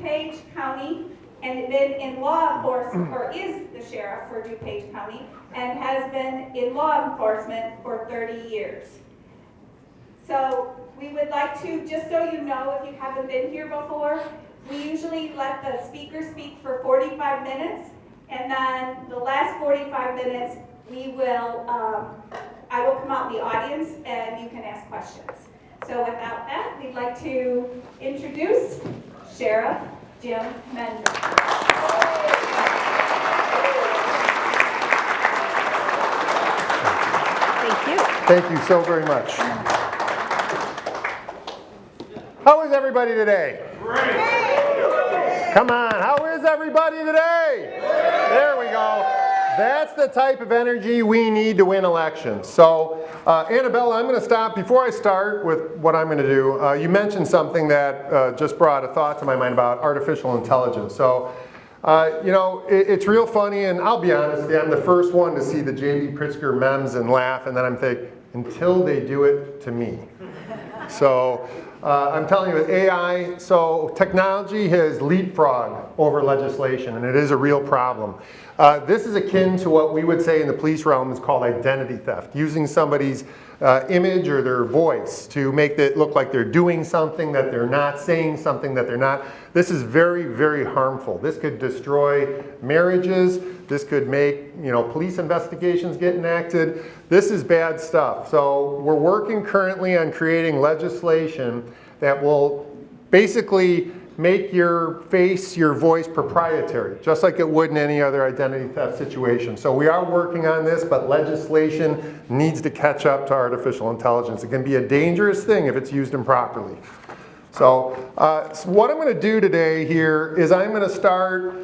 DuPage County and been in law enforcement, or is the sheriff for DuPage County, and has been in law enforcement for 30 years. So we would like to, just so you know, if you haven't been here before, we usually let the speaker speak for 45 minutes, and then the last 45 minutes, we will, I will come out in the audience and you can ask questions. So without that, we'd like to introduce Sheriff Jim Mendrick. Thank you. Thank you so very much. How is everybody today? Great. Come on, how is everybody today? There we go. That's the type of energy we need to win elections. So, Annabella, I'm going to stop. Before I start with what I'm going to do, you mentioned something that just brought a thought to my mind about artificial intelligence. So, you know, it's real funny, and I'll be honest, I'm the first one to see the J.B. Pritzker memes and laugh, and then I'm thinking, until they do it to me. So, I'm telling you, with AI, so technology has leapfrogged over legislation, and it is a real problem. This is akin to what we would say in the police realm is called identity theft, using somebody's image or their voice to make it look like they're doing something that they're not, saying something that they're not. This is very, very harmful. This could destroy marriages. This could make, you know, police investigations get enacted. This is bad stuff. So we're working currently on creating legislation that will basically make your face, your voice proprietary, just like it would in any other identity theft situation. So we are working on this, but legislation needs to catch up to artificial intelligence. It can be a dangerous thing if it's used improperly. So what I'm going to do today here is I'm going to start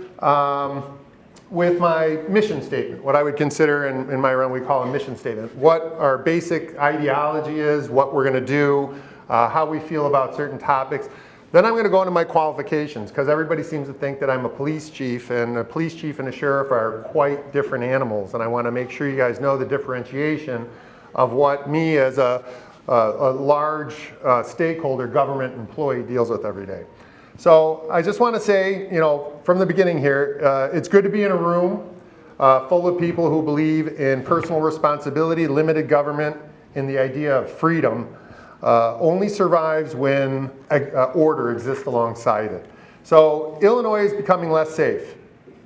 with my mission statement, what I would consider in my realm we call a mission statement. What our basic ideology is, what we're going to do, how we feel about certain topics. Then I'm going to go into my qualifications, because everybody seems to think that I'm a police chief, and a police chief and a sheriff are quite different animals, and I want to make sure you guys know the differentiation of what me as a large stakeholder government employee deals with every day. So I just want to say, you know, from the beginning here, it's good to be in a room full of people who believe in personal responsibility, limited government, and the idea of freedom only survives when order exists alongside it. So Illinois is becoming less safe,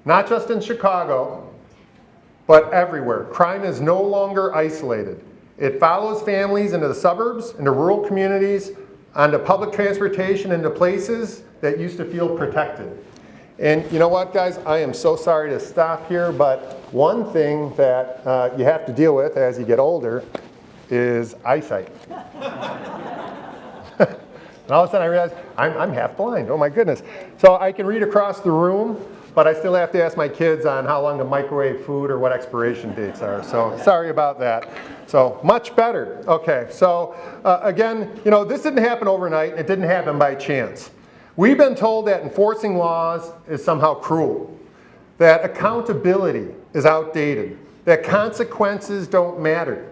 not just in Chicago, but everywhere. Crime is no longer isolated. It follows families into the suburbs, into rural communities, onto public transportation, into places that used to feel protected. And you know what, guys? I am so sorry to stop here, but one thing that you have to deal with as you get older is eyesight. And all of a sudden I realized I'm half blind. Oh my goodness. So I can read across the room, but I still have to ask my kids on how long to microwave food or what expiration dates are. So sorry about that. So much better. Okay, so again, you know, this didn't happen overnight. It didn't happen by chance. We've been told that enforcing laws is somehow cruel, that accountability is outdated, that consequences don't matter,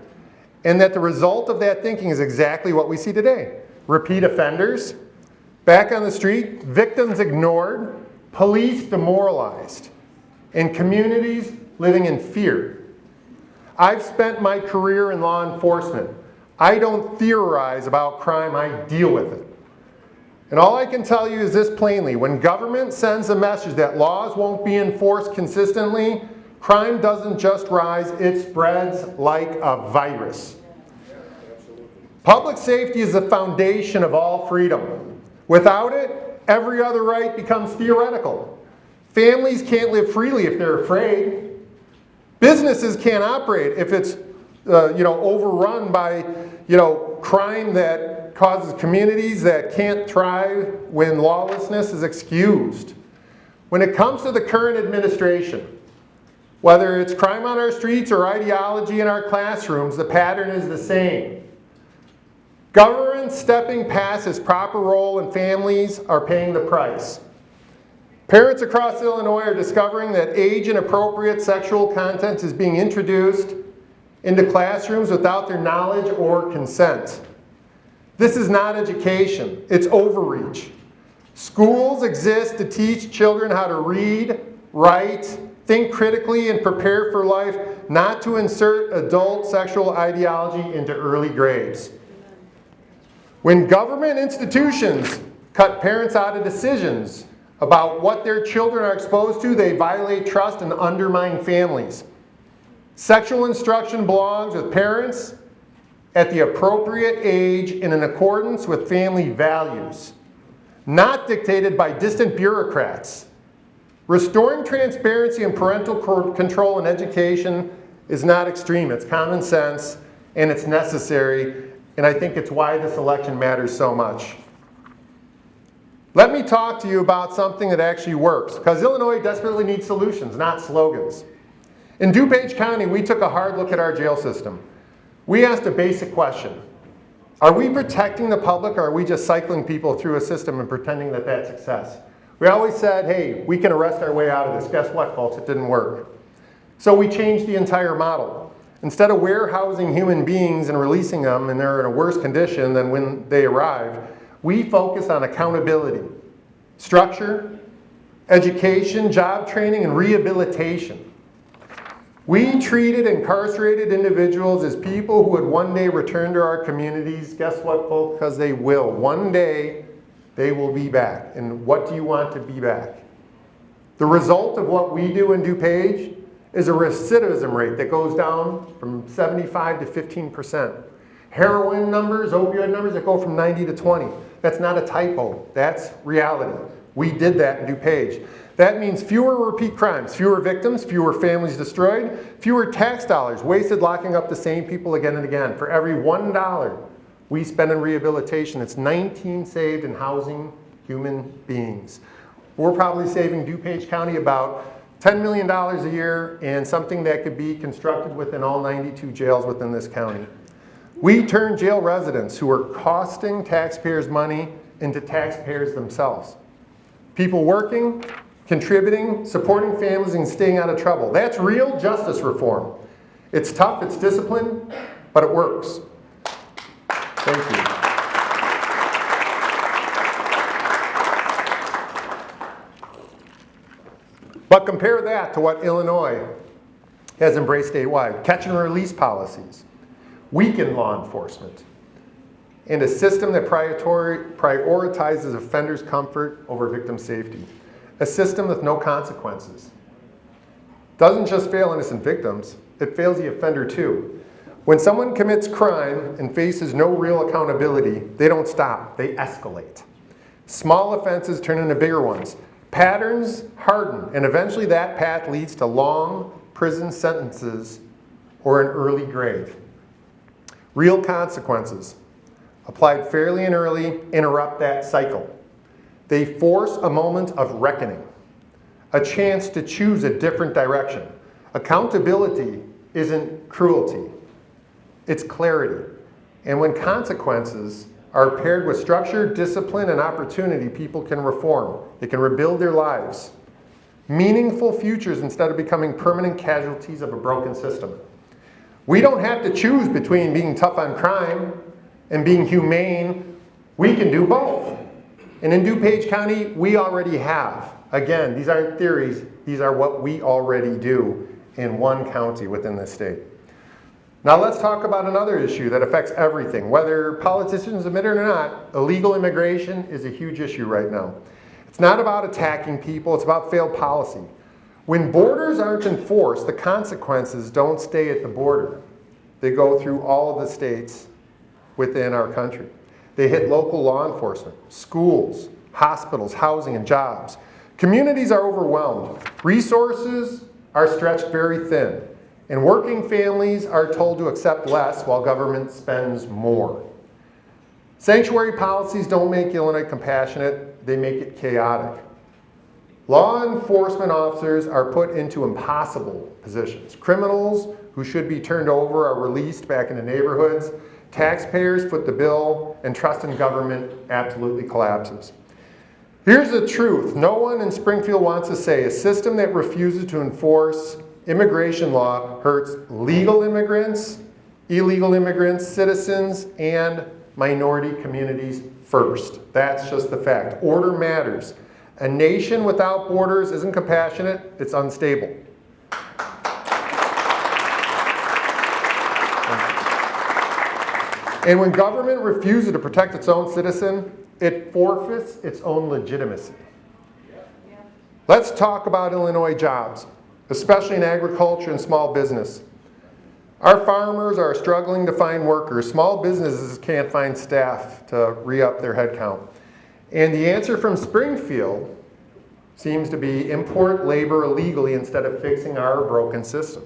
and that the result of that thinking is exactly what we see today. Repeat offenders, back on the street, victims ignored, police demoralized, and communities living in fear. I've spent my career in law enforcement. I don't theorize about crime, I deal with it. And all I can tell you is this plainly: when government sends a message that laws won't be enforced consistently, crime doesn't just rise, it spreads like a virus. Public safety is the foundation of all freedom. Without it, every other right becomes theoretical. Families can't live freely if they're afraid. Businesses can't operate if it's overrun by crime that causes communities that can't thrive when lawlessness is excused. When it comes to the current administration, whether it's crime on our streets or ideology in our classrooms, the pattern is the same. Government stepping past its proper role and families are paying the price. Parents across Illinois are discovering that age-inappropriate sexual content is being introduced into classrooms without their knowledge or consent. This is not education, it's overreach. Schools exist to teach children how to read, write, think critically, and prepare for life, not to insert adult sexual ideology into early grades. When government institutions cut parents out of decisions about what their children are exposed to, they violate trust and undermine families. Sexual instruction belongs with parents at the appropriate age and in accordance with family values, not dictated by distant bureaucrats. Restoring transparency and parental control in education is not extreme. It's common sense, and it's necessary, and I think it's why this election matters so much. Let me talk to you about something that actually works, because Illinois desperately needs solutions, not slogans. In DuPage County, we took a hard look at our jail system. We asked a basic question. Are we protecting the public, or are we just cycling people through a system and pretending that that's success? We always said, hey, we can arrest our way out of this. Guess what, folks? It didn't work. So we changed the entire model. Instead of warehousing human beings and releasing them, and they're in a worse condition than when they arrived, we focus on accountability, structure, education, job training, and rehabilitation. We treated incarcerated individuals as people who would one day return to our communities. Guess what, folks? Because they will. One day, they will be back. And what do you want to be back? The result of what we do in DuPage is a recidivism rate that goes down from 75 to 15%. Heroin numbers, opioid numbers that go from 90 to 20. That's not a typo. That's reality. We did that in DuPage. That means fewer repeat crimes, fewer victims, fewer families destroyed, fewer tax dollars wasted locking up the same people again and again. For every $1 we spend in rehabilitation, it's 19 saved in housing human beings. We're probably saving DuPage County about $10 million a year, and something that could be constructed within all 92 jails within this county. We turn jail residents who are costing taxpayers money into taxpayers themselves. People working, contributing, supporting families, and staying out of trouble. That's real justice reform. It's tough, it's discipline, but it works. Thank you. But compare that to what Illinois has embraced statewide. Catch and release policies, weakened law enforcement, and a system that prioritizes offenders' comfort over victim safety. A system with no consequences. Doesn't just fail innocent victims, it fails the offender too. When someone commits crime and faces no real accountability, they don't stop, they escalate. Small offenses turn into bigger ones. Patterns harden, and eventually that path leads to long prison sentences or an early grave. Real consequences, applied fairly and early, interrupt that cycle. They force a moment of reckoning, a chance to choose a different direction. Accountability isn't cruelty, it's clarity. And when consequences are paired with structure, discipline, and opportunity, people can reform. They can rebuild their lives. Meaningful futures instead of becoming permanent casualties of a broken system. We don't have to choose between being tough on crime and being humane. We can do both. And in DuPage County, we already have. Again, these aren't theories, these are what we already do in one county within the state. Now let's talk about another issue that affects everything. Whether politicians admit it or not, illegal immigration is a huge issue right now. It's not about attacking people, it's about failed policy. When borders aren't enforced, the consequences don't stay at the border. They go through all of the states within our country. They hit local law enforcement, schools, hospitals, housing, and jobs. Communities are overwhelmed. Resources are stretched very thin. And working families are told to accept less while government spends more. Sanctuary policies don't make Illinois compassionate, they make it chaotic. Law enforcement officers are put into impossible positions. Criminals who should be turned over are released back into neighborhoods. Taxpayers foot the bill, and trust in government absolutely collapses. Here's the truth. No one in Springfield wants to say a system that refuses to enforce immigration law hurts legal immigrants, illegal immigrants, citizens, and minority communities first. That's just the fact. Order matters. A nation without borders isn't compassionate, it's unstable. And when government refuses to protect its own citizen, it forfeits its own legitimacy. Let's talk about Illinois jobs, especially in agriculture and small business. Our farmers are struggling to find workers. Small businesses can't find staff to re-up their headcount. And the answer from Springfield seems to be import labor illegally instead of fixing our broken system.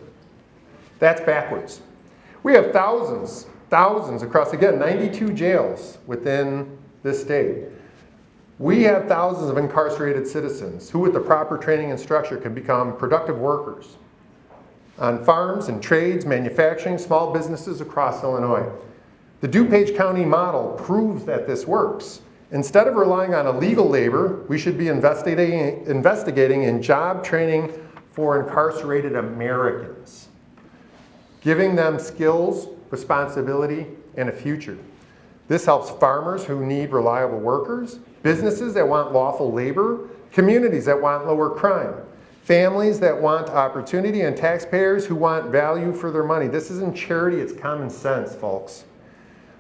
That's backwards. We have thousands across, again, 92 jails within this state. We have thousands of incarcerated citizens who, with the proper training and structure, can become productive workers on farms and trades, manufacturing, small businesses across Illinois. The DuPage County model proves that this works. Instead of relying on illegal labor, we should be investigating in job training for incarcerated Americans, giving them skills, responsibility, and a future. This helps farmers who need reliable workers, businesses that want lawful labor, communities that want lower crime, families that want opportunity, and taxpayers who want value for their money. This isn't charity, it's common sense, folks.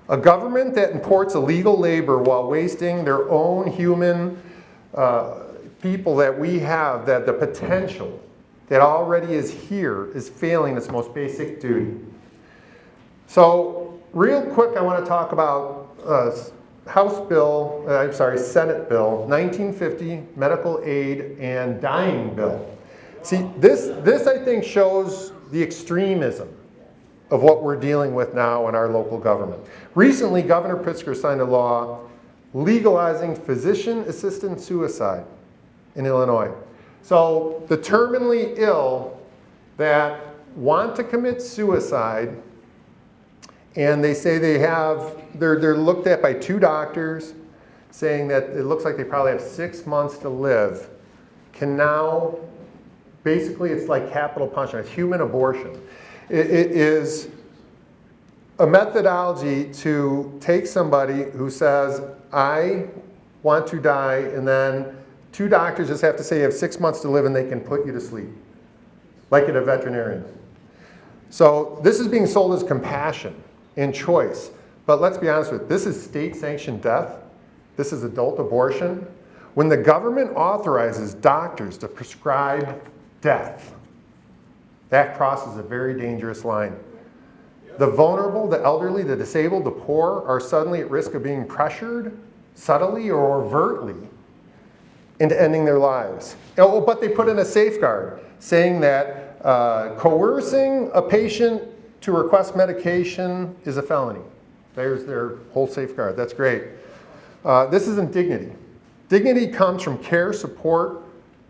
A government that imports illegal labor while wasting their own human people that we have, that the potential that already is here, is failing its most basic duty. So real quick, I want to talk about Senate Bill 1950, Medical Aid and Dying Bill. See, this I think shows the extremism of what we're dealing with now in our local government. Recently, Governor Pritzker signed a law legalizing physician-assisted suicide in Illinois. So the terminally ill that want to commit suicide, and they say they're looked at by 2 doctors saying that it looks like they probably have 6 months to live, can now, basically it's like capital punishment, it's human abortion. It is a methodology to take somebody who says, I want to die, and then 2 doctors just have to say you have 6 months to live and they can put you to sleep, like at a veterinarian. So this is being sold as compassion and choice. But let's be honest with it, this is state-sanctioned death. This is adult abortion. When the government authorizes doctors to prescribe death, that crosses a very dangerous line. The vulnerable, the elderly, the disabled, the poor are suddenly at risk of being pressured, subtly or overtly, into ending their lives. Oh, but they put in a safeguard saying that coercing a patient to request medication is a felony. There's their whole safeguard. That's great. This isn't dignity. Dignity comes from care, support,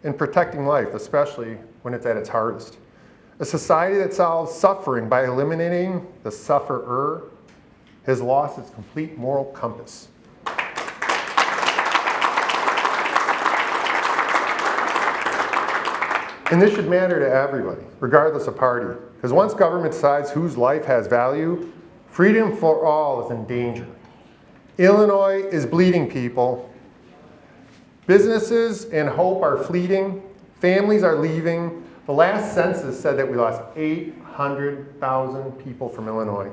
and protecting life, especially when it's at its hardest. A society that solves suffering by eliminating the sufferer has lost its complete moral compass. And this should matter to everybody, regardless of party. Because once government decides whose life has value, freedom for all is in danger. Illinois is bleeding, people. Businesses and hope are fleeting. Families are leaving. The last census said that we lost 800,000 people from Illinois.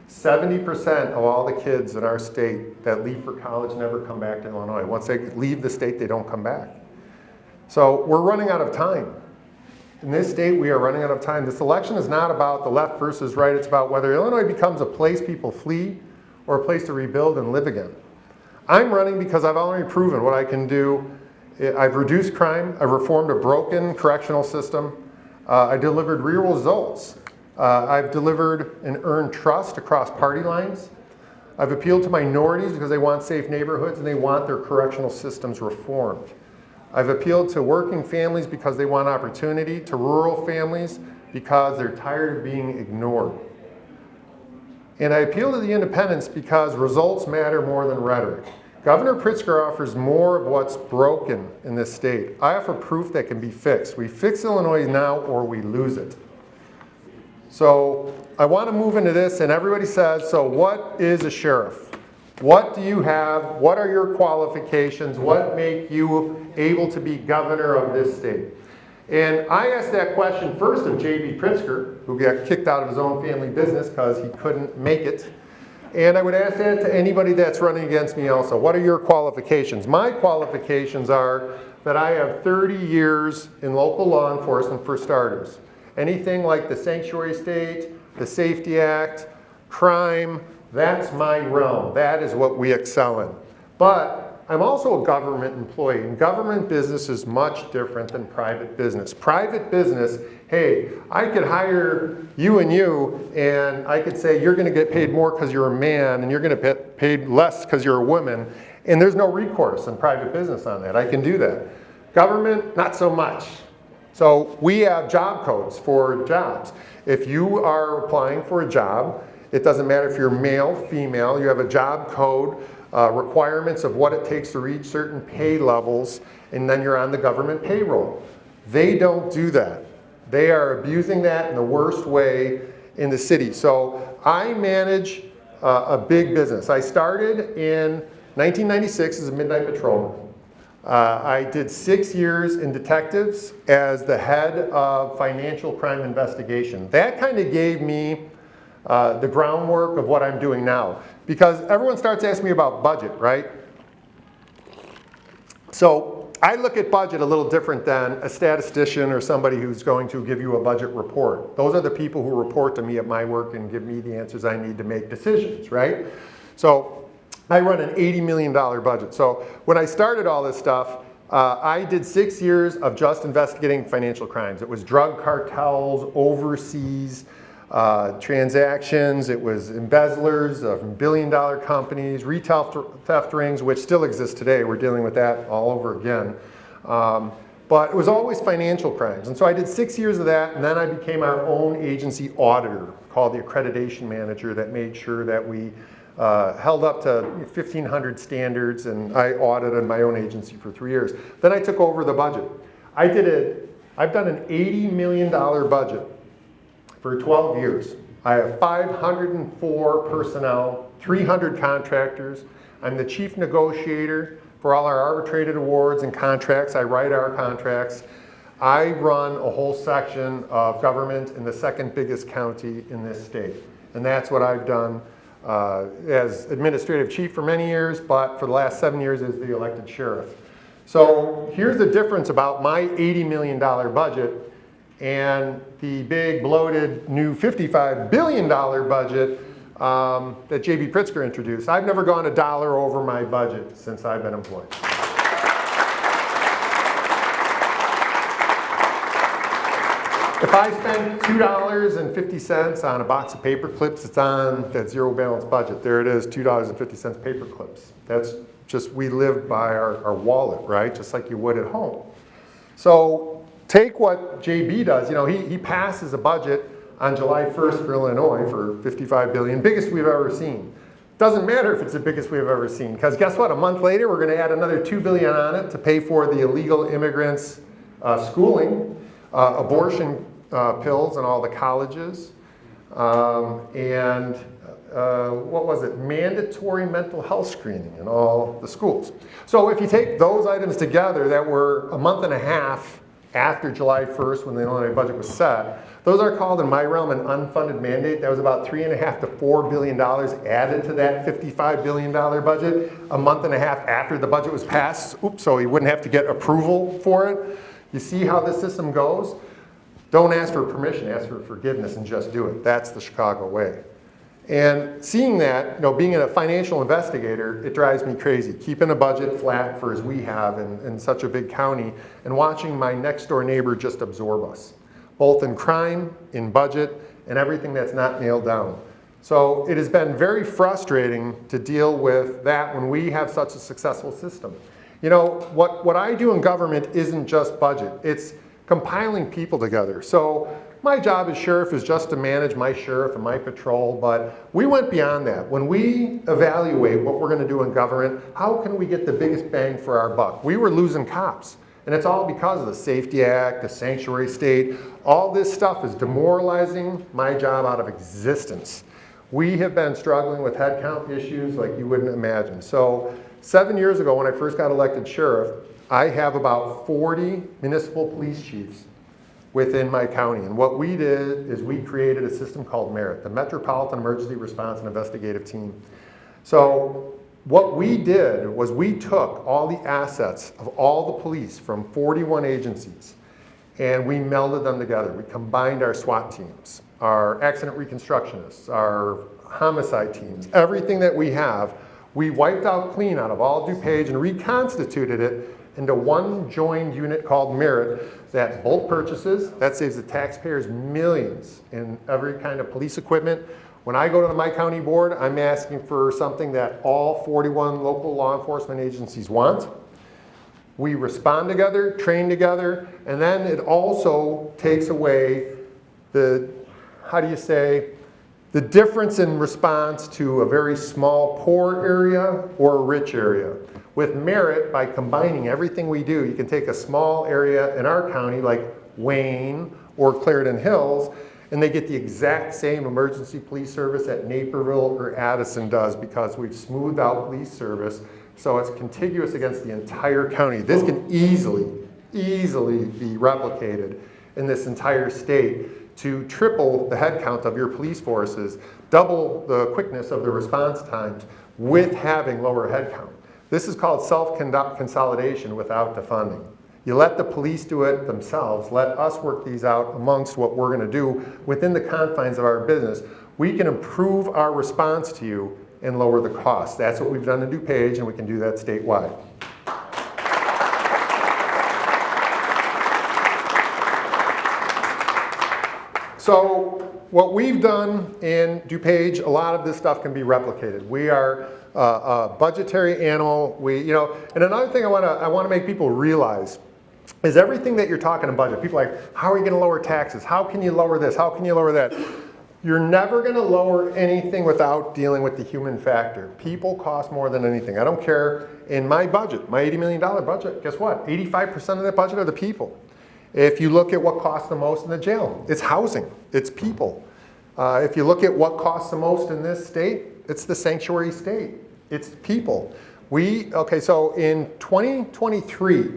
70% of all the kids in our state that leave for college never come back to Illinois. Once they leave the state, they don't come back. So we're running out of time. In this state, we are running out of time. This election is not about the left versus right. It's about whether Illinois becomes a place people flee or a place to rebuild and live again. I'm running because I've already proven what I can do. I've reduced crime. I've reformed a broken correctional system. I delivered real results. I've delivered and earned trust across party lines. I've appealed to minorities because they want safe neighborhoods and they want their correctional systems reformed. I've appealed to working families because they want opportunity, to rural families because they're tired of being ignored. And I appeal to the independents because results matter more than rhetoric. Governor Pritzker offers more of what's broken in this state. I offer proof that can be fixed. We fix Illinois now or we lose it. So I want to move into this, and everybody says, so what is a sheriff? What do you have? What are your qualifications? What make you able to be governor of this state? And I asked that question first of J.B. Pritzker, who got kicked out of his own family business because he couldn't make it. And I would ask that to anybody that's running against me also. What are your qualifications? My qualifications are that I have 30 years in local law enforcement for starters. Anything like the Sanctuary State, the Safety Act, crime, that's my realm. That is what we excel in. But I'm also a government employee, and government business is much different than private business. Private business, hey, I could hire you, and I could say you're going to get paid more because you're a man, and you're going to get paid less because you're a woman, and there's no recourse in private business on that. I can do that. Government, not so much. So we have job codes for jobs. If you are applying for a job, it doesn't matter if you're male, female, you have a job code, requirements of what it takes to reach certain pay levels, and then you're on the government payroll. They don't do that. They are abusing that in the worst way in the city. So I manage a big business. I started in 1996 as a midnight patrolman. I did 6 years in detectives as the head of financial crime investigation. That kind of gave me the groundwork of what I'm doing now. Because everyone starts asking me about budget, right? So I look at budget a little different than a statistician or somebody who's going to give you a budget report. Those are the people who report to me at my work and give me the answers I need to make decisions, right? So I run an $80 million budget. So when I started all this stuff, I did 6 years of just investigating financial crimes. It was drug cartels, overseas transactions, it was embezzlers of billion-dollar companies, retail theft rings, which still exist today. We're dealing with that all over again. But it was always financial crimes. And so I did 6 years of that, and then I became our own agency auditor called the accreditation manager that made sure that we held up to 1,500 standards, and I audited my own agency for 3 years. Then I took over the budget. I've done an $80 million budget for 12 years. I have 504 personnel, 300 contractors. I'm the chief negotiator for all our arbitrated awards and contracts. I write our contracts. I run a whole section of government in the second biggest county in this state. And that's what I've done as administrative chief for many years, but for the last 7 years as the elected sheriff. So here's the difference about my $80 million budget and the big bloated new $55 billion budget that J.B. Pritzker introduced. I've never gone $1 over my budget since I've been employed. If I spend $2.50 on a box of paper clips, it's on that zero balance budget. There it is, $2.50 paper clips. That's just, we live by our wallet, right? Just like you would at home. So take what JB does. You know, he passes a budget on July 1st for Illinois for $55 billion, biggest we've ever seen. Doesn't matter if it's the biggest we've ever seen, because guess what? A month later, we're going to add another $2 billion on it to pay for the illegal immigrants' schooling, abortion pills in all the colleges, and what was it? Mandatory mental health screening in all the schools. So if you take those items together that were a month and a half after July 1st when the Illinois budget was set, those are called in my realm an unfunded mandate. That was about $3.5 to $4 billion added to that $55 billion budget a month and a half after the budget was passed. Oops, so he wouldn't have to get approval for it. You see how this system goes? Don't ask for permission, ask for forgiveness and just do it. That's the Chicago way. And seeing that, you know, being a financial investigator, it drives me crazy. Keeping a budget flat for as we have in such a big county and watching my next door neighbor just absorb us, both in crime, in budget, and everything that's not nailed down. So it has been very frustrating to deal with that when we have such a successful system. You know, what I do in government isn't just budget. It's compiling people together. So my job as sheriff is just to manage my sheriff and my patrol, but we went beyond that. When we evaluate what we're going to do in government, how can we get the biggest bang for our buck? We were losing cops, and it's all because of the Safety Act, the Sanctuary State. All this stuff is demoralizing my job out of existence. We have been struggling with headcount issues like you wouldn't imagine. So 7 years ago when I first got elected sheriff, I have about 40 municipal police chiefs within my county. And what we did is we created a system called MERIT, the Metropolitan Emergency Response and Investigative Team. So what we did was we took all the assets of all the police from 41 agencies and we melded them together. We combined our SWAT teams, our accident reconstructionists, our homicide teams, everything that we have. We wiped out clean out of all DuPage and reconstituted it into one joined unit called MERIT that bulk purchases. That saves the taxpayers millions in every kind of police equipment. When I go to my county board, I'm asking for something that all 41 local law enforcement agencies want. We respond together, train together, and then it also takes away the, the difference in response to a very small poor area or a rich area. With MERIT, by combining everything we do, you can take a small area in our county like Wayne or Clarendon Hills, and they get the exact same emergency police service that Naperville or Addison does because we've smoothed out police service so it's contiguous against the entire county. This can easily be replicated in this entire state to triple the head count of your police forces, double the quickness of the response times with having lower head count. This is called self-consolidation without the funding. You let the police do it themselves. Let us work these out amongst what we're going to do within the confines of our business. We can improve our response to you and lower the cost. That's what we've done in DuPage, and we can do that statewide. So what we've done in DuPage, a lot of this stuff can be replicated. We are a budgetary animal. And another thing I want to make people realize is everything that you're talking about budget. People are like, how are you going to lower taxes? How can you lower this? How can you lower that? You're never going to lower anything without dealing with the human factor. People cost more than anything. I don't care. In my budget, my $80 million budget, guess what? 85% of that budget are the people. If you look at what costs the most in the jail, it's housing, it's people. If you look at what costs the most in this state, it's the sanctuary state, it's people. So in 2023,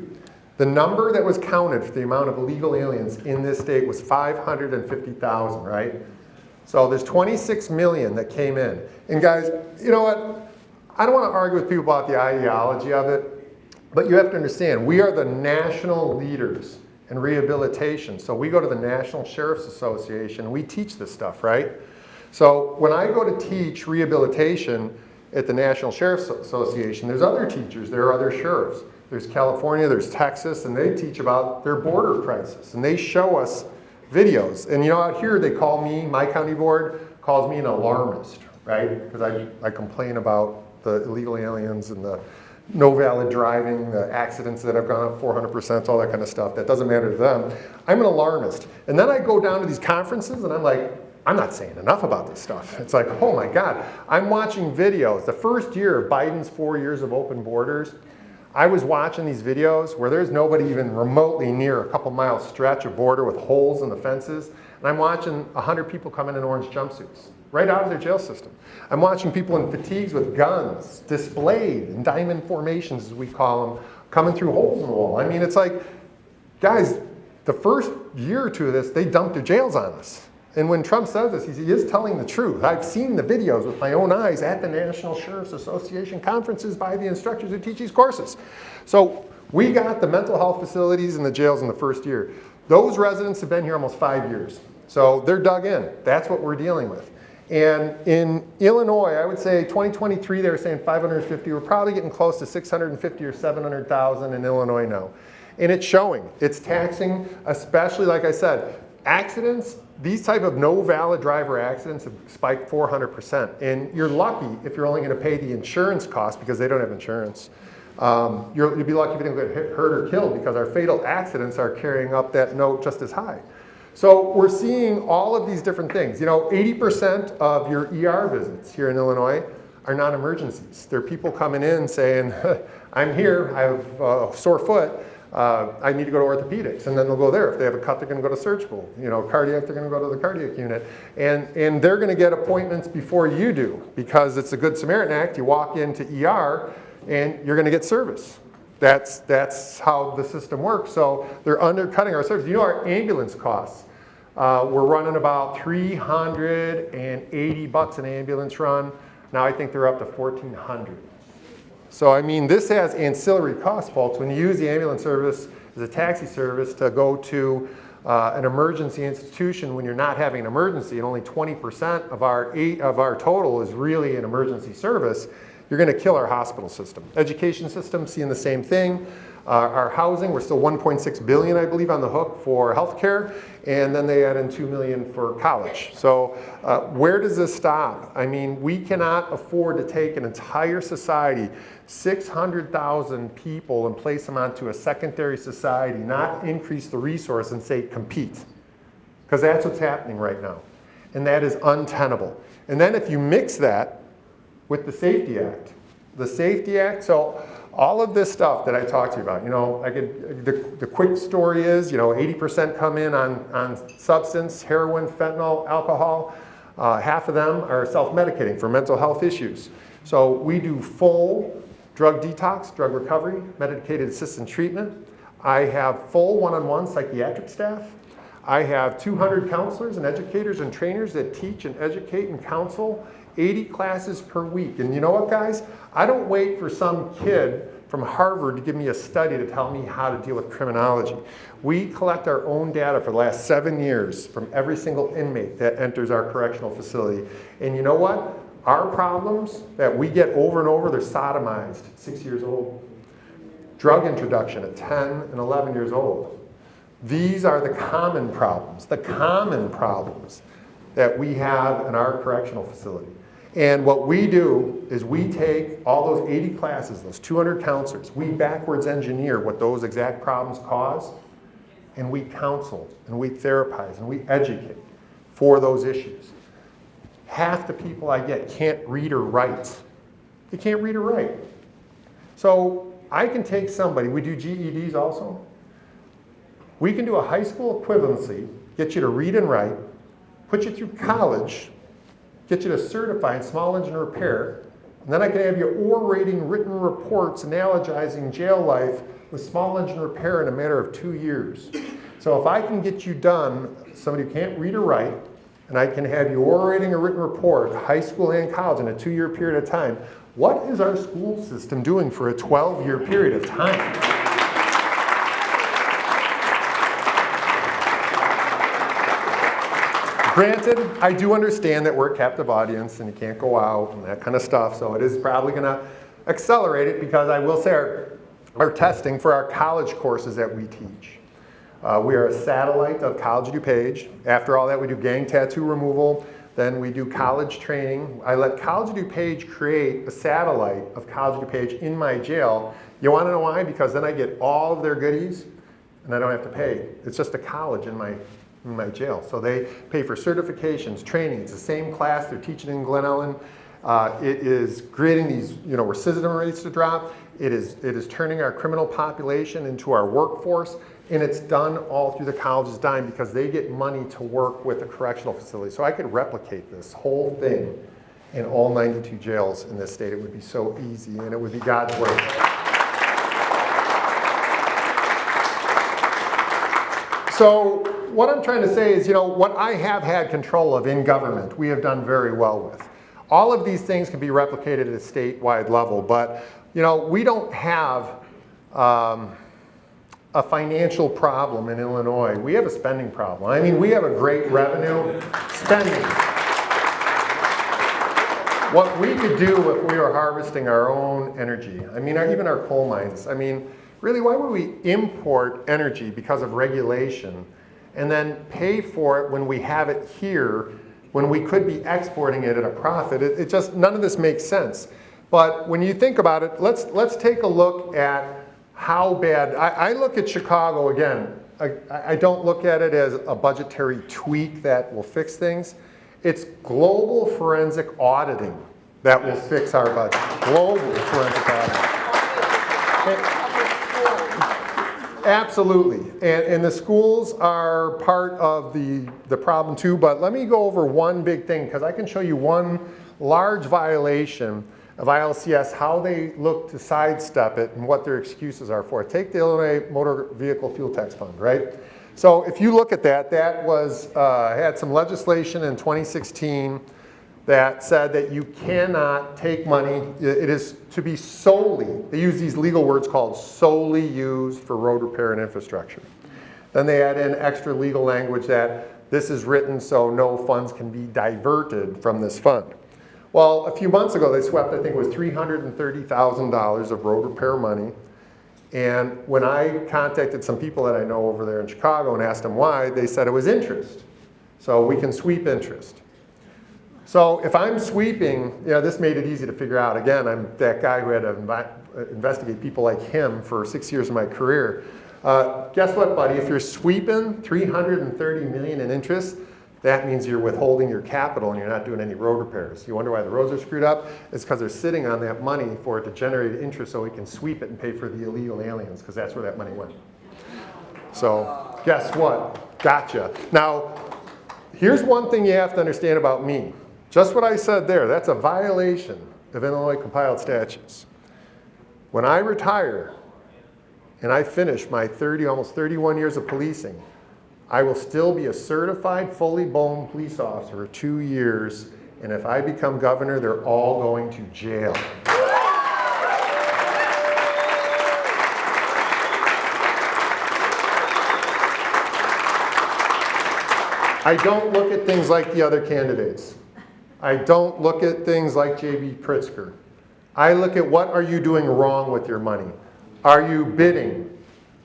the number that was counted for the amount of illegal aliens in this state was 550,000, right? So there's 26 million that came in. And guys, you know what? I don't want to argue with people about the ideology of it, but you have to understand, we are the national leaders in rehabilitation. So we go to the National Sheriff's Association, and we teach this stuff, right? So when I go to teach rehabilitation at the National Sheriff's Association, there's other teachers, there are other sheriffs. There's California, there's Texas, and they teach about their border crisis, and they show us videos. And out here they call me, my county board calls me an alarmist, right? Because I complain about the illegal aliens and the no valid driving, the accidents that have gone up 400%, all that kind of stuff. That doesn't matter to them. I'm an alarmist. And then I go down to these conferences and I'm like, I'm not saying enough about this stuff. It's like, oh my God. I'm watching videos. The first year of Biden's 4 years of open borders, I was watching these videos where there's nobody even remotely near a couple mile stretch of border with holes in the fences. And I'm watching 100 people come in orange jumpsuits, right out of their jail system. I'm watching people in fatigues with guns, displayed in diamond formations, as we call them, coming through holes in the wall. I mean, it's like, guys, the first year or two of this, they dumped their jails on us. And when Trump says this, he is telling the truth. I've seen the videos with my own eyes at the National Sheriff's Association conferences by the instructors who teach these courses. So we got the mental health facilities and the jails in the first year. Those residents have been here almost 5 years. So they're dug in. That's what we're dealing with. And in Illinois, I would say 2023, they were saying 550. We're probably getting close to 650 or 700,000 in Illinois now. And it's showing. It's taxing, especially, like I said, accidents. These type of no valid driver accidents have spiked 400%. And you're lucky if you're only going to pay the insurance cost because they don't have insurance. You'll be lucky if you don't get hurt or killed because our fatal accidents are carrying up that note just as high. So we're seeing all of these different things. 80% of your ER visits here in Illinois are non-emergencies. They're people coming in saying, I'm here, I have a sore foot. I need to go to orthopedics, and then they'll go there. If they have a cut, they're going to go to surgical. You know, cardiac, they're going to go to the cardiac unit. And they're going to get appointments before you do, because it's a Good Samaritan Act. You walk into ER, and you're going to get service. That's how the system works. So they're undercutting our service. You know, our ambulance costs. We're running about $380 an ambulance run. Now I think they're up to $1,400. So I mean, this has ancillary costs, folks. When you use the ambulance service as a taxi service to go to an emergency institution when you're not having an emergency, and only 20% of our total is really an emergency service, you're going to kill our hospital system. Education system, seeing the same thing. Our housing, we're still $1.6 billion, I believe, on the hook for healthcare, and then they add in $2 million for college. So where does this stop? I mean, we cannot afford to take an entire society, 600,000 people, and place them onto a secondary society, not increase the resource and say compete, because that's what's happening right now, and that is untenable. And then if you mix that with the Safety Act, so all of this stuff that I talked to you about, you know, the quick story is, you know, 80% come in on substance, heroin, fentanyl, alcohol. Half of them are self-medicating for mental health issues. So we do full drug detox, drug recovery, medicated assisted treatment. I have full one-on-one psychiatric staff. I have 200 counselors and educators and trainers that teach and educate and counsel 80 classes per week. And you know what, guys? I don't wait for some kid from Harvard to give me a study to tell me how to deal with criminology. We collect our own data for the last 7 years from every single inmate that enters our correctional facility. And you know what? Our problems that we get over and over, they're sodomized, 6 years old. Drug introduction at 10 and 11 years old. These are the common problems that we have in our correctional facility. And what we do is we take all those 80 classes, those 200 counselors, we backwards engineer what those exact problems cause, and we counsel, and we therapize, and we educate for those issues. Half the people I get can't read or write. They can't read or write. So I can take somebody, we do GEDs also. We can do a high school equivalency, get you to read and write, put you through college, get you to certify in small engine repair, and then I can have you orating written reports analogizing jail life with small engine repair in a matter of 2 years. So if I can get you done, somebody who can't read or write, and I can have you orating a written report, high school and college, in a 2-year period of time, what is our school system doing for a 12-year period of time? Granted, I do understand that we're a captive audience and you can't go out and that kind of stuff, so it is probably going to accelerate it, because I will say our testing for our college courses that we teach. We are a satellite of College DuPage. After all that, we do gang tattoo removal, then we do college training. I let College DuPage create a satellite of College DuPage in my jail. You want to know why? Because then I get all of their goodies and I don't have to pay. It's just a college in my jail. So they pay for certifications, training. It's the same class they're teaching in Glen Ellen. It is creating these, you know, recidivism rates to drop. It is turning our criminal population into our workforce, and it's done all through the college's dime because they get money to work with the correctional facility. So I could replicate this whole thing in all 92 jails in this state. It would be so easy, and it would be God's work. So what I'm trying to say is, you know, what I have had control of in government, we have done very well with. All of these things can be replicated at a statewide level, but, you know, we don't have a financial problem in Illinois. We have a spending problem. I mean, we have a great revenue spending. What we could do if we were harvesting our own energy, I mean, even our coal mines, I mean, really, why would we import energy because of regulation and then pay for it when we have it here, when we could be exporting it at a profit? It just, none of this makes sense. But when you think about it, let's take a look at how bad, I look at Chicago again. I don't look at it as a budgetary tweak that will fix things. It's global forensic auditing that will fix our budget. Global forensic auditing. Absolutely, and the schools are part of the problem too, but let me go over one big thing, because I can show you one large violation of ILCS, how they look to sidestep it and what their excuses are for it. Take the Illinois Motor Vehicle Fuel Tax Fund, right? So if you look at that, that was, had some legislation in 2016 that said that you cannot take money, it is to be solely, they use these legal words called solely used for road repair and infrastructure. Then they add in extra legal language that this is written so no funds can be diverted from this fund. Well, a few months ago they swept, I think it was $330,000 of road repair money. And when I contacted some people that I know over there in Chicago and asked them why, they said it was interest. So we can sweep interest. So if I'm sweeping, you know, this made it easy to figure out. Again, I'm that guy who had to investigate people like him for 6 years of my career. Guess what, buddy? If you're sweeping $330 million in interest, that means you're withholding your capital and you're not doing any road repairs. You wonder why the roads are screwed up? It's because they're sitting on that money for it to generate interest so we can sweep it and pay for the illegal aliens, because that's where that money went. So guess what? Gotcha. Now, here's one thing you have to understand about me. Just what I said there, that's a violation of Illinois compiled statutes. When I retire and I finish my almost 31 years of policing, I will still be a certified, fully blown police officer for 2 years, and if I become governor, they're all going to jail. I don't look at things like the other candidates. I don't look at things like J.B. Pritzker. I look at what are you doing wrong with your money. Are you bidding?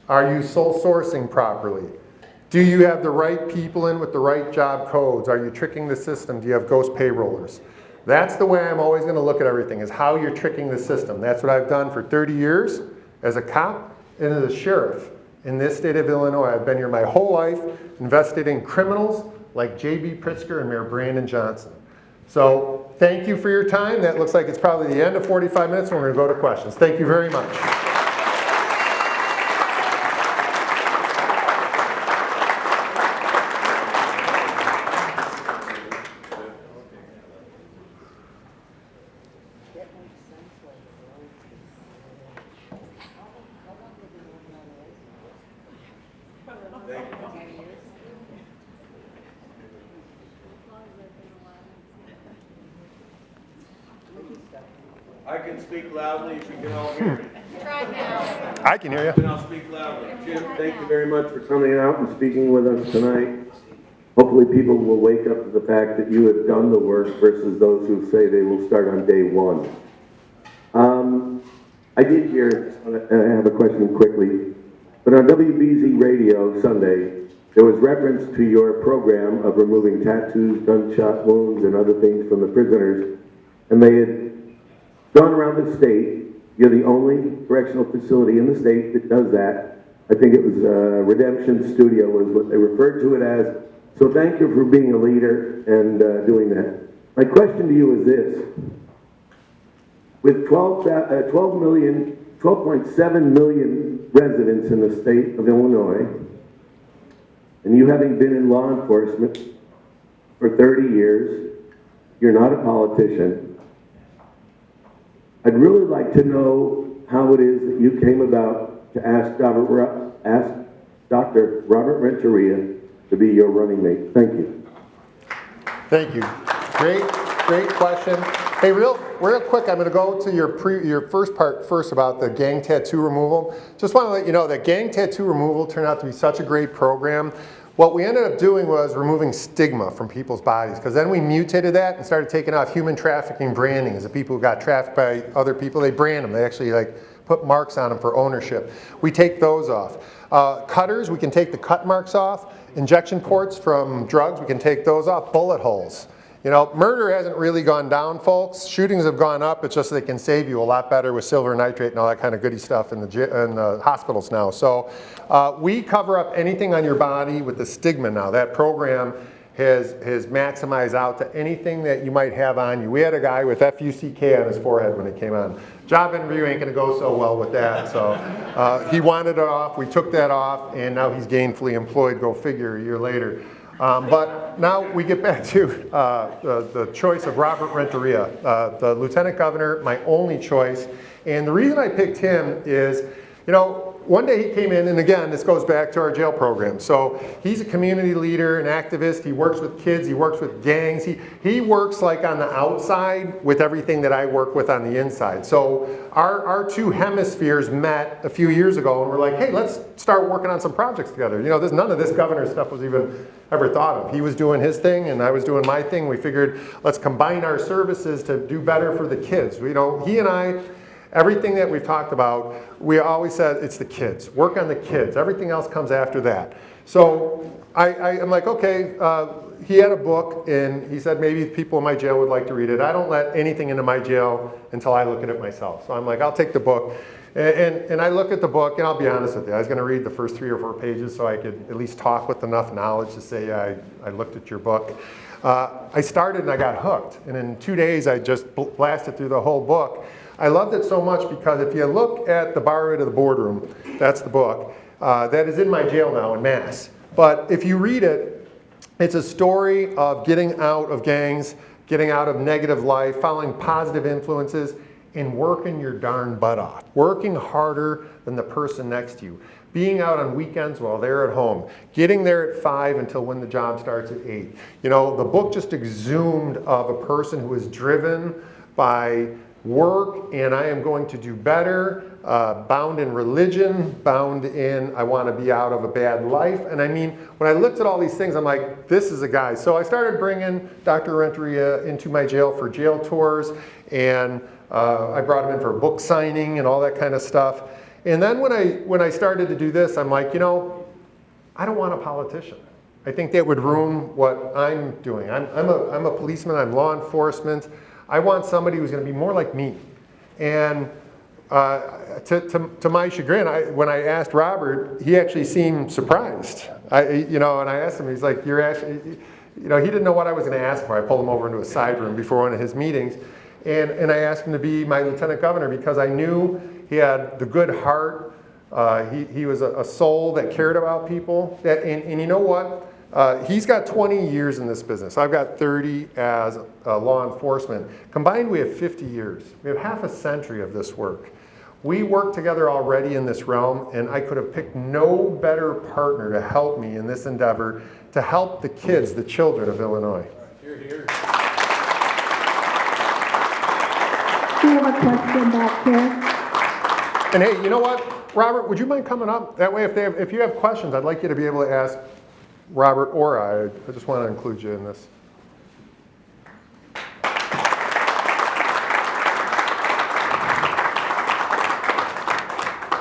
Are you sole sourcing properly? Do you have the right people in with the right job codes? Are you tricking the system? Do you have ghost payrollers? That's the way I'm always going to look at everything, is how you're tricking the system. That's what I've done for 30 years as a cop and as a sheriff in this state of Illinois. I've been here my whole life investigating criminals like J.B. Pritzker and Mayor Brandon Johnson. So thank you for your time. That looks like it's probably the end of 45 minutes, and we're going to go to questions. Thank you very much. I can speak loudly if you can all hear me. Try now. I can hear you. Then I'll speak loudly. Jim, thank you very much for coming out and speaking with us tonight. Hopefully people will wake up to the fact that you have done the work versus those who say they will start on day one. I did hear, I have a question quickly, but on WBZ radio Sunday, there was reference to your program of removing tattoos, gunshot wounds, and other things from the prisoners, and they had gone around the state. You're the only correctional facility in the state that does that. I think it was Redemption Studio was what they referred to it as. So thank you for being a leader and doing that. My question to you is this. With 12.7 million residents in the state of Illinois, and you having been in law enforcement for 30 years, you're not a politician. I'd really like to know how it is that you came about to ask Dr. Robert Renteria to be your running mate. Thank you. Thank you. Great question. Hey, real quick, I'm going to go to your first part first about the gang tattoo removal. Just want to let you know that gang tattoo removal turned out to be such a great program. What we ended up doing was removing stigma from people's bodies, because then we mutated that and started taking off human trafficking branding. As the people who got trafficked by other people, they brand them. They actually put marks on them for ownership. We take those off. Cutters, we can take the cut marks off. Injection ports from drugs, we can take those off. Bullet holes. You know, murder hasn't really gone down, folks. Shootings have gone up. It's just they can save you a lot better with silver nitrate and all that kind of goody stuff in the hospitals now. So we cover up anything on your body with the stigma now. That program has maximized out to anything that you might have on you. We had a guy with F-U-C-K on his forehead when he came on. Job interview ain't gonna go so well with that, so he wanted it off, we took that off, and now he's gainfully employed, go figure, a year later. But now we get back to the choice of Robert Renteria, the Lieutenant Governor, my only choice. And the reason I picked him is, you know, one day he came in, and again, this goes back to our jail program. So he's a community leader, an activist. He works with kids. He works with gangs. He works like on the outside with everything that I work with on the inside. So our two hemispheres met a few years ago, and we're like, hey, let's start working on some projects together. You know, none of this governor stuff was even ever thought of. He was doing his thing, and I was doing my thing. We figured, let's combine our services to do better for the kids. You know, he and I, everything that we've talked about, we always said it's the kids. Work on the kids. Everything else comes after that. So I'm like, okay, he had a book, and he said maybe people in my jail would like to read it. I don't let anything into my jail until I look at it myself. So I'm like, I'll take the book. And I look at the book, and I'll be honest with you, I was going to read the first 3 or 4 pages so I could at least talk with enough knowledge to say I looked at your book. I started and I got hooked. And in 2 days, I just blasted through the whole book. I loved it so much because if you look at the bar rate of the boardroom, that's the book, that is in my jail now in Mass. But if you read it, it's a story of getting out of gangs, getting out of negative life, following positive influences, and working your darn butt off. Working harder than the person next to you. Being out on weekends while they're at home. Getting there at 5 until when the job starts at 8. You know, the book just exhumed of a person who is driven by work, and I am going to do better, bound in religion, bound in I want to be out of a bad life. And I mean, when I looked at all these things, I'm like, this is a guy. So I started bringing Dr. Renteria into my jail for jail tours, and I brought him in for a book signing and all that kind of stuff. And then when I started to do this, I'm like, you know, I don't want a politician. I think that would ruin what I'm doing. I'm a policeman, I'm law enforcement. I want somebody who's going to be more like me. And to my chagrin, when I asked Robert, he actually seemed surprised. And I asked him, he's like, you're actually, he didn't know what I was going to ask for. I pulled him over into a side room before one of his meetings. And I asked him to be my lieutenant governor because I knew he had the good heart. He was a soul that cared about people. And you know what? He's got 20 years in this business. I've got 30 as law enforcement. Combined, we have 50 years. We have half a century of this work. We work together already in this realm, and I could have picked no better partner to help me in this endeavor to help the kids, the children of Illinois. Here, here. We have a question back here. And hey, you know what? Robert, would you mind coming up? That way, if you have questions, I'd like you to be able to ask Robert or I just want to include you in this.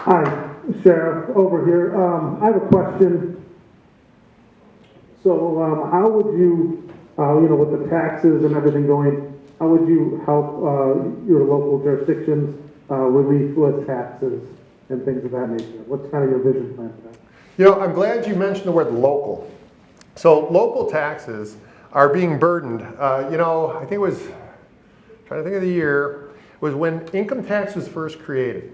Hi, Sheriff, over here. I have a question. So how would you, with the taxes and everything going, how would you help your local jurisdictions relieve with taxes and things of that nature? What's kind of your vision plan for that? You know, I'm glad you mentioned the word local. So local taxes are being burdened. I think it was, trying to think of the year, it was when income tax was first created.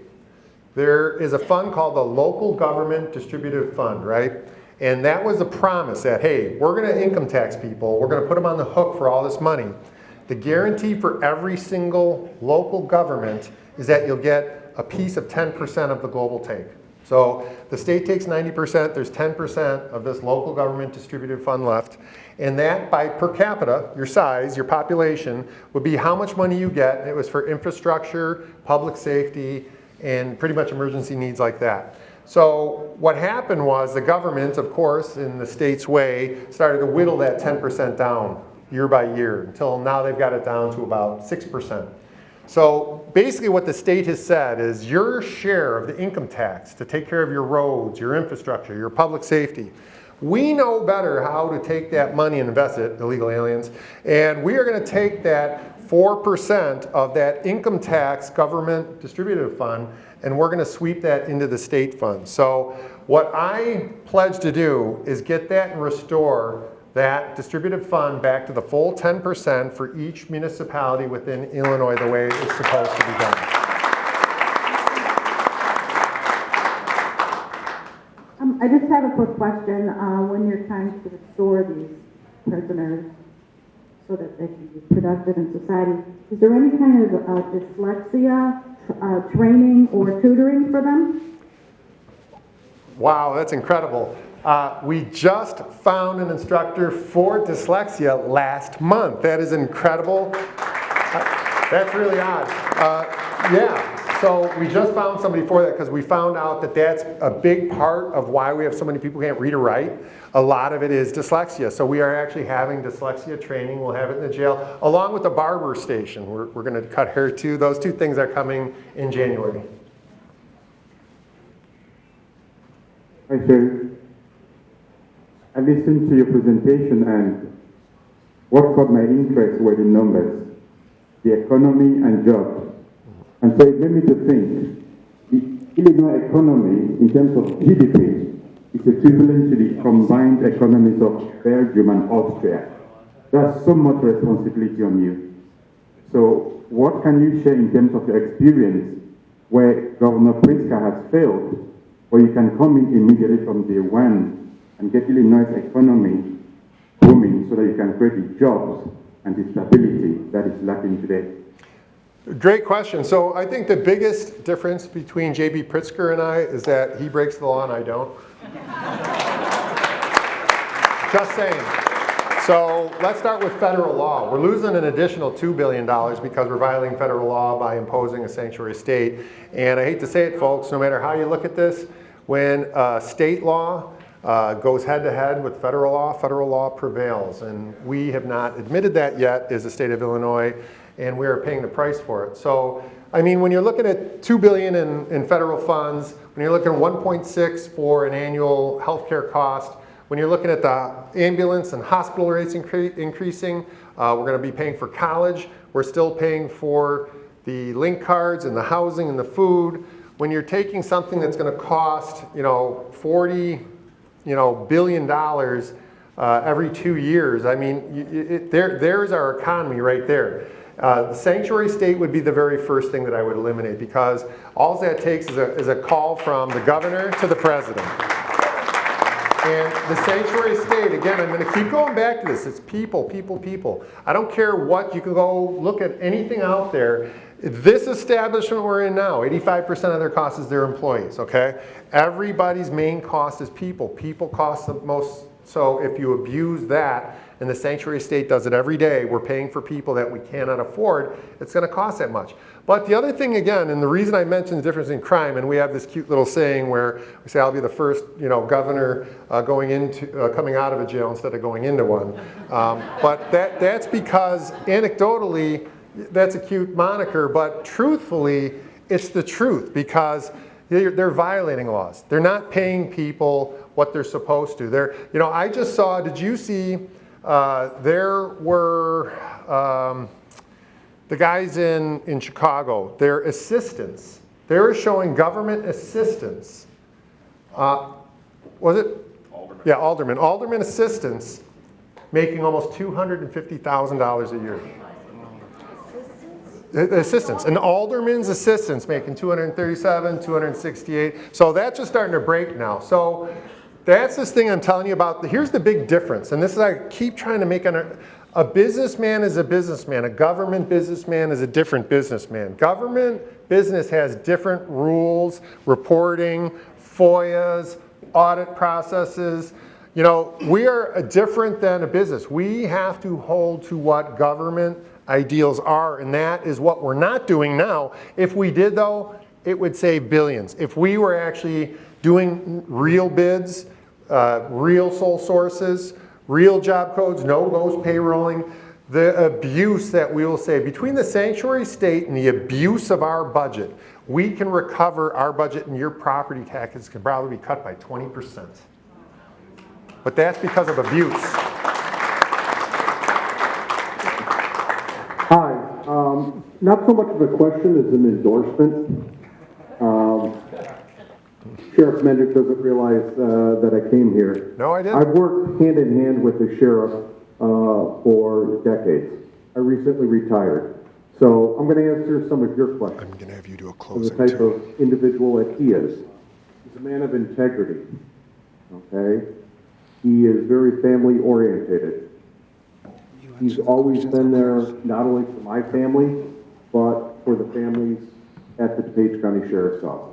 There is a fund called the Local Government Distributive Fund, right? And that was the promise that, hey, we're going to income tax people. We're going to put them on the hook for all this money. The guarantee for every single local government is that you'll get a piece of 10% of the global take. So the state takes 90%, there's 10% of this local government distributed fund left. And that by per capita, your size, your population, would be how much money you get. And it was for infrastructure, public safety, and pretty much emergency needs like that. So what happened was the government, of course, in the state's way, started to whittle that 10% down year by year until now they've got it down to about 6%. So basically what the state has said is your share of the income tax to take care of your roads, your infrastructure, your public safety, we know better how to take that money and invest it, illegal aliens, and we are going to take that 4% of that income tax government distributive fund and we're going to sweep that into the state fund. So what I pledge to do is get that and restore that distributive fund back to the full 10% for each municipality within Illinois the way it's supposed to be done. I just have a quick question. When you're trying to restore these prisoners so that they can be productive in society, is there any kind of dyslexia training or tutoring for them? Wow, that's incredible. We just found an instructor for dyslexia last month. That is incredible. That's really odd. Yeah, so we just found somebody for that because we found out that that's a big part of why we have so many people who can't read or write. A lot of it is dyslexia. So we are actually having dyslexia training. We'll have it in the jail, along with the barber station. We're going to cut hair too. Those two things are coming in January. Hi, sir. I listened to your presentation, and what caught my interest were the numbers, the economy and jobs. And so it made me to think, the Illinois economy, in terms of GDP, is equivalent to the combined economies of Belgium and Austria. That's so much responsibility on you. So what can you share in terms of your experience where Governor Pritzker has failed, where you can come in immediately from day one and get Illinois' economy booming so that you can create the jobs and the stability that is lacking today? Great question. So I think the biggest difference between J.B. Pritzker and I is that he breaks the law and I don't. Just saying. So let's start with federal law. We're losing an additional $2 billion because we're violating federal law by imposing a sanctuary state. And I hate to say it, folks, no matter how you look at this, when state law goes head-to-head with federal law prevails. And we have not admitted that yet as the state of Illinois, and we are paying the price for it. So, I mean, when you're looking at $2 billion in federal funds, when you're looking at 1.6 for an annual healthcare cost, when you're looking at the ambulance and hospital rates increasing, we're going to be paying for college. We're still paying for the link cards and the housing and the food. When you're taking something that's going to cost, $40 billion every 2 years, I mean, there's our economy right there. The sanctuary state would be the very first thing that I would eliminate, because all that takes is a call from the governor to the president. And the sanctuary state, again, I'm going to keep going back to this. It's people, people, people. I don't care what, you can go look at anything out there. This establishment we're in now, 85% of their cost is their employees, okay? Everybody's main cost is people. People cost the most. So if you abuse that, and the sanctuary state does it every day, we're paying for people that we cannot afford, it's going to cost that much. But the other thing, again, and the reason I mentioned the difference in crime, and we have this cute little saying where we say, I'll be the first governor coming out of a jail instead of going into one. But that's because anecdotally, that's a cute moniker, but truthfully, it's the truth, because they're violating laws. They're not paying people what they're supposed to. I just saw, did you see, there were the guys in Chicago, their assistants. They were showing government assistants. Was it? Alderman. Yeah, alderman. Alderman assistants making almost $250,000 a year. Assistants. An alderman's assistants making 237, 268. So that's just starting to break now. So that's this thing I'm telling you about. Here's the big difference. And this is, I keep trying to make a businessman is a businessman. A government businessman is a different businessman. Government business has different rules, reporting, FOIAs, audit processes. We are different than a business. We have to hold to what government ideals are, and that is what we're not doing now. If we did, though, it would save billions. If we were actually doing real bids, real sole sources, real job codes, no ghost payrolling, the abuse that we will save between the sanctuary state and the abuse of our budget, we can recover our budget, and your property taxes can probably be cut by 20%. But that's because of abuse. Hi, not so much of a question as an endorsement. Sheriff Mendrick doesn't realize that I came here. No, I didn't. I've worked hand in hand with the sheriff for decades. I recently retired. So I'm going to answer some of your questions. I'm going to have you do a Of the closing type too. of individual that he is. He's a man of integrity, okay? He is very family orientated. He's always been there, not only for my family, but for the families at the DuPage County Sheriff's Office.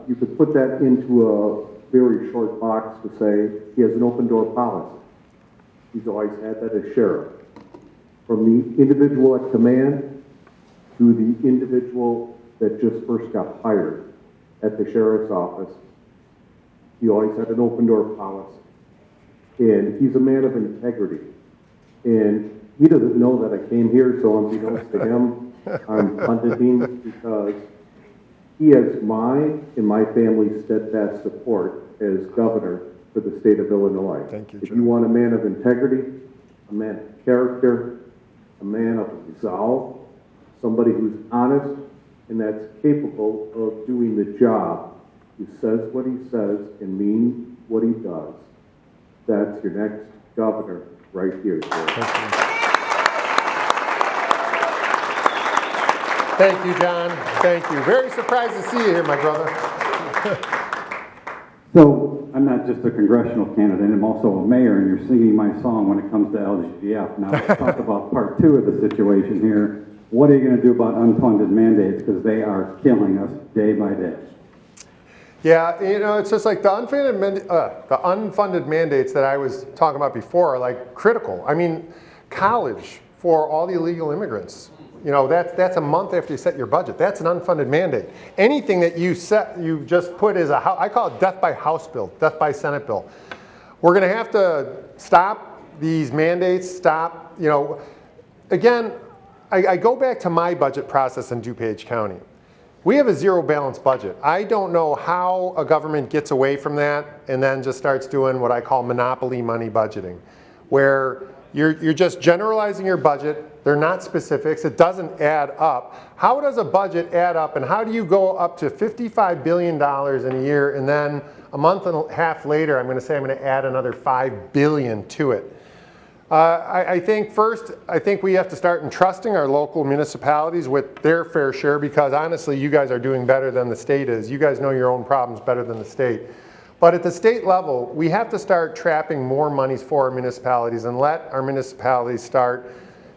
You could put that into a very short box to say he has an open door policy. He's always had that as sheriff. From the individual at command to the individual that just first got hired at the sheriff's office, he always had an open door policy. And he's a man of integrity. And he doesn't know that I came here, so unbeknownst to him, I'm punting because he has my and my family's steadfast support as governor for the state of Illinois. Thank you, If Joe. you want a man of integrity, a man of character, a man of resolve, somebody who's honest and that's capable of doing the job, who says what he says and means what he does, that's your next governor right here, sir. Thank you, John. Thank you. Very surprised to see you here, my brother. So, I'm not just a congressional candidate, I'm also a mayor, and you're singing my song when it comes to LGF. Now, let's talk about part two of the situation here. What are you going to do about unfunded mandates? Because they are killing us day by day. Yeah, you know, it's just like the unfunded mandates that I was talking about before are like critical. I mean, college for all the illegal immigrants. You know, that's a month after you set your budget. That's an unfunded mandate. Anything that you just put as I call it death by House bill, death by Senate bill. We're going to have to stop these mandates, stop, you know. Again, I go back to my budget process in DuPage County. We have a zero balance budget. I don't know how a government gets away from that and then just starts doing what I call monopoly money budgeting, where you're just generalizing your budget. They're not specifics. It doesn't add up. How does a budget add up, and how do you go up to $55 billion in a year, and then a month and a half later, I'm going to say I'm going to add another $5 billion to it? I think first, I think we have to start entrusting our local municipalities with their fair share, because honestly, you guys are doing better than the state is. You guys know your own problems better than the state. But at the state level, we have to start trapping more monies for our municipalities and let our municipalities start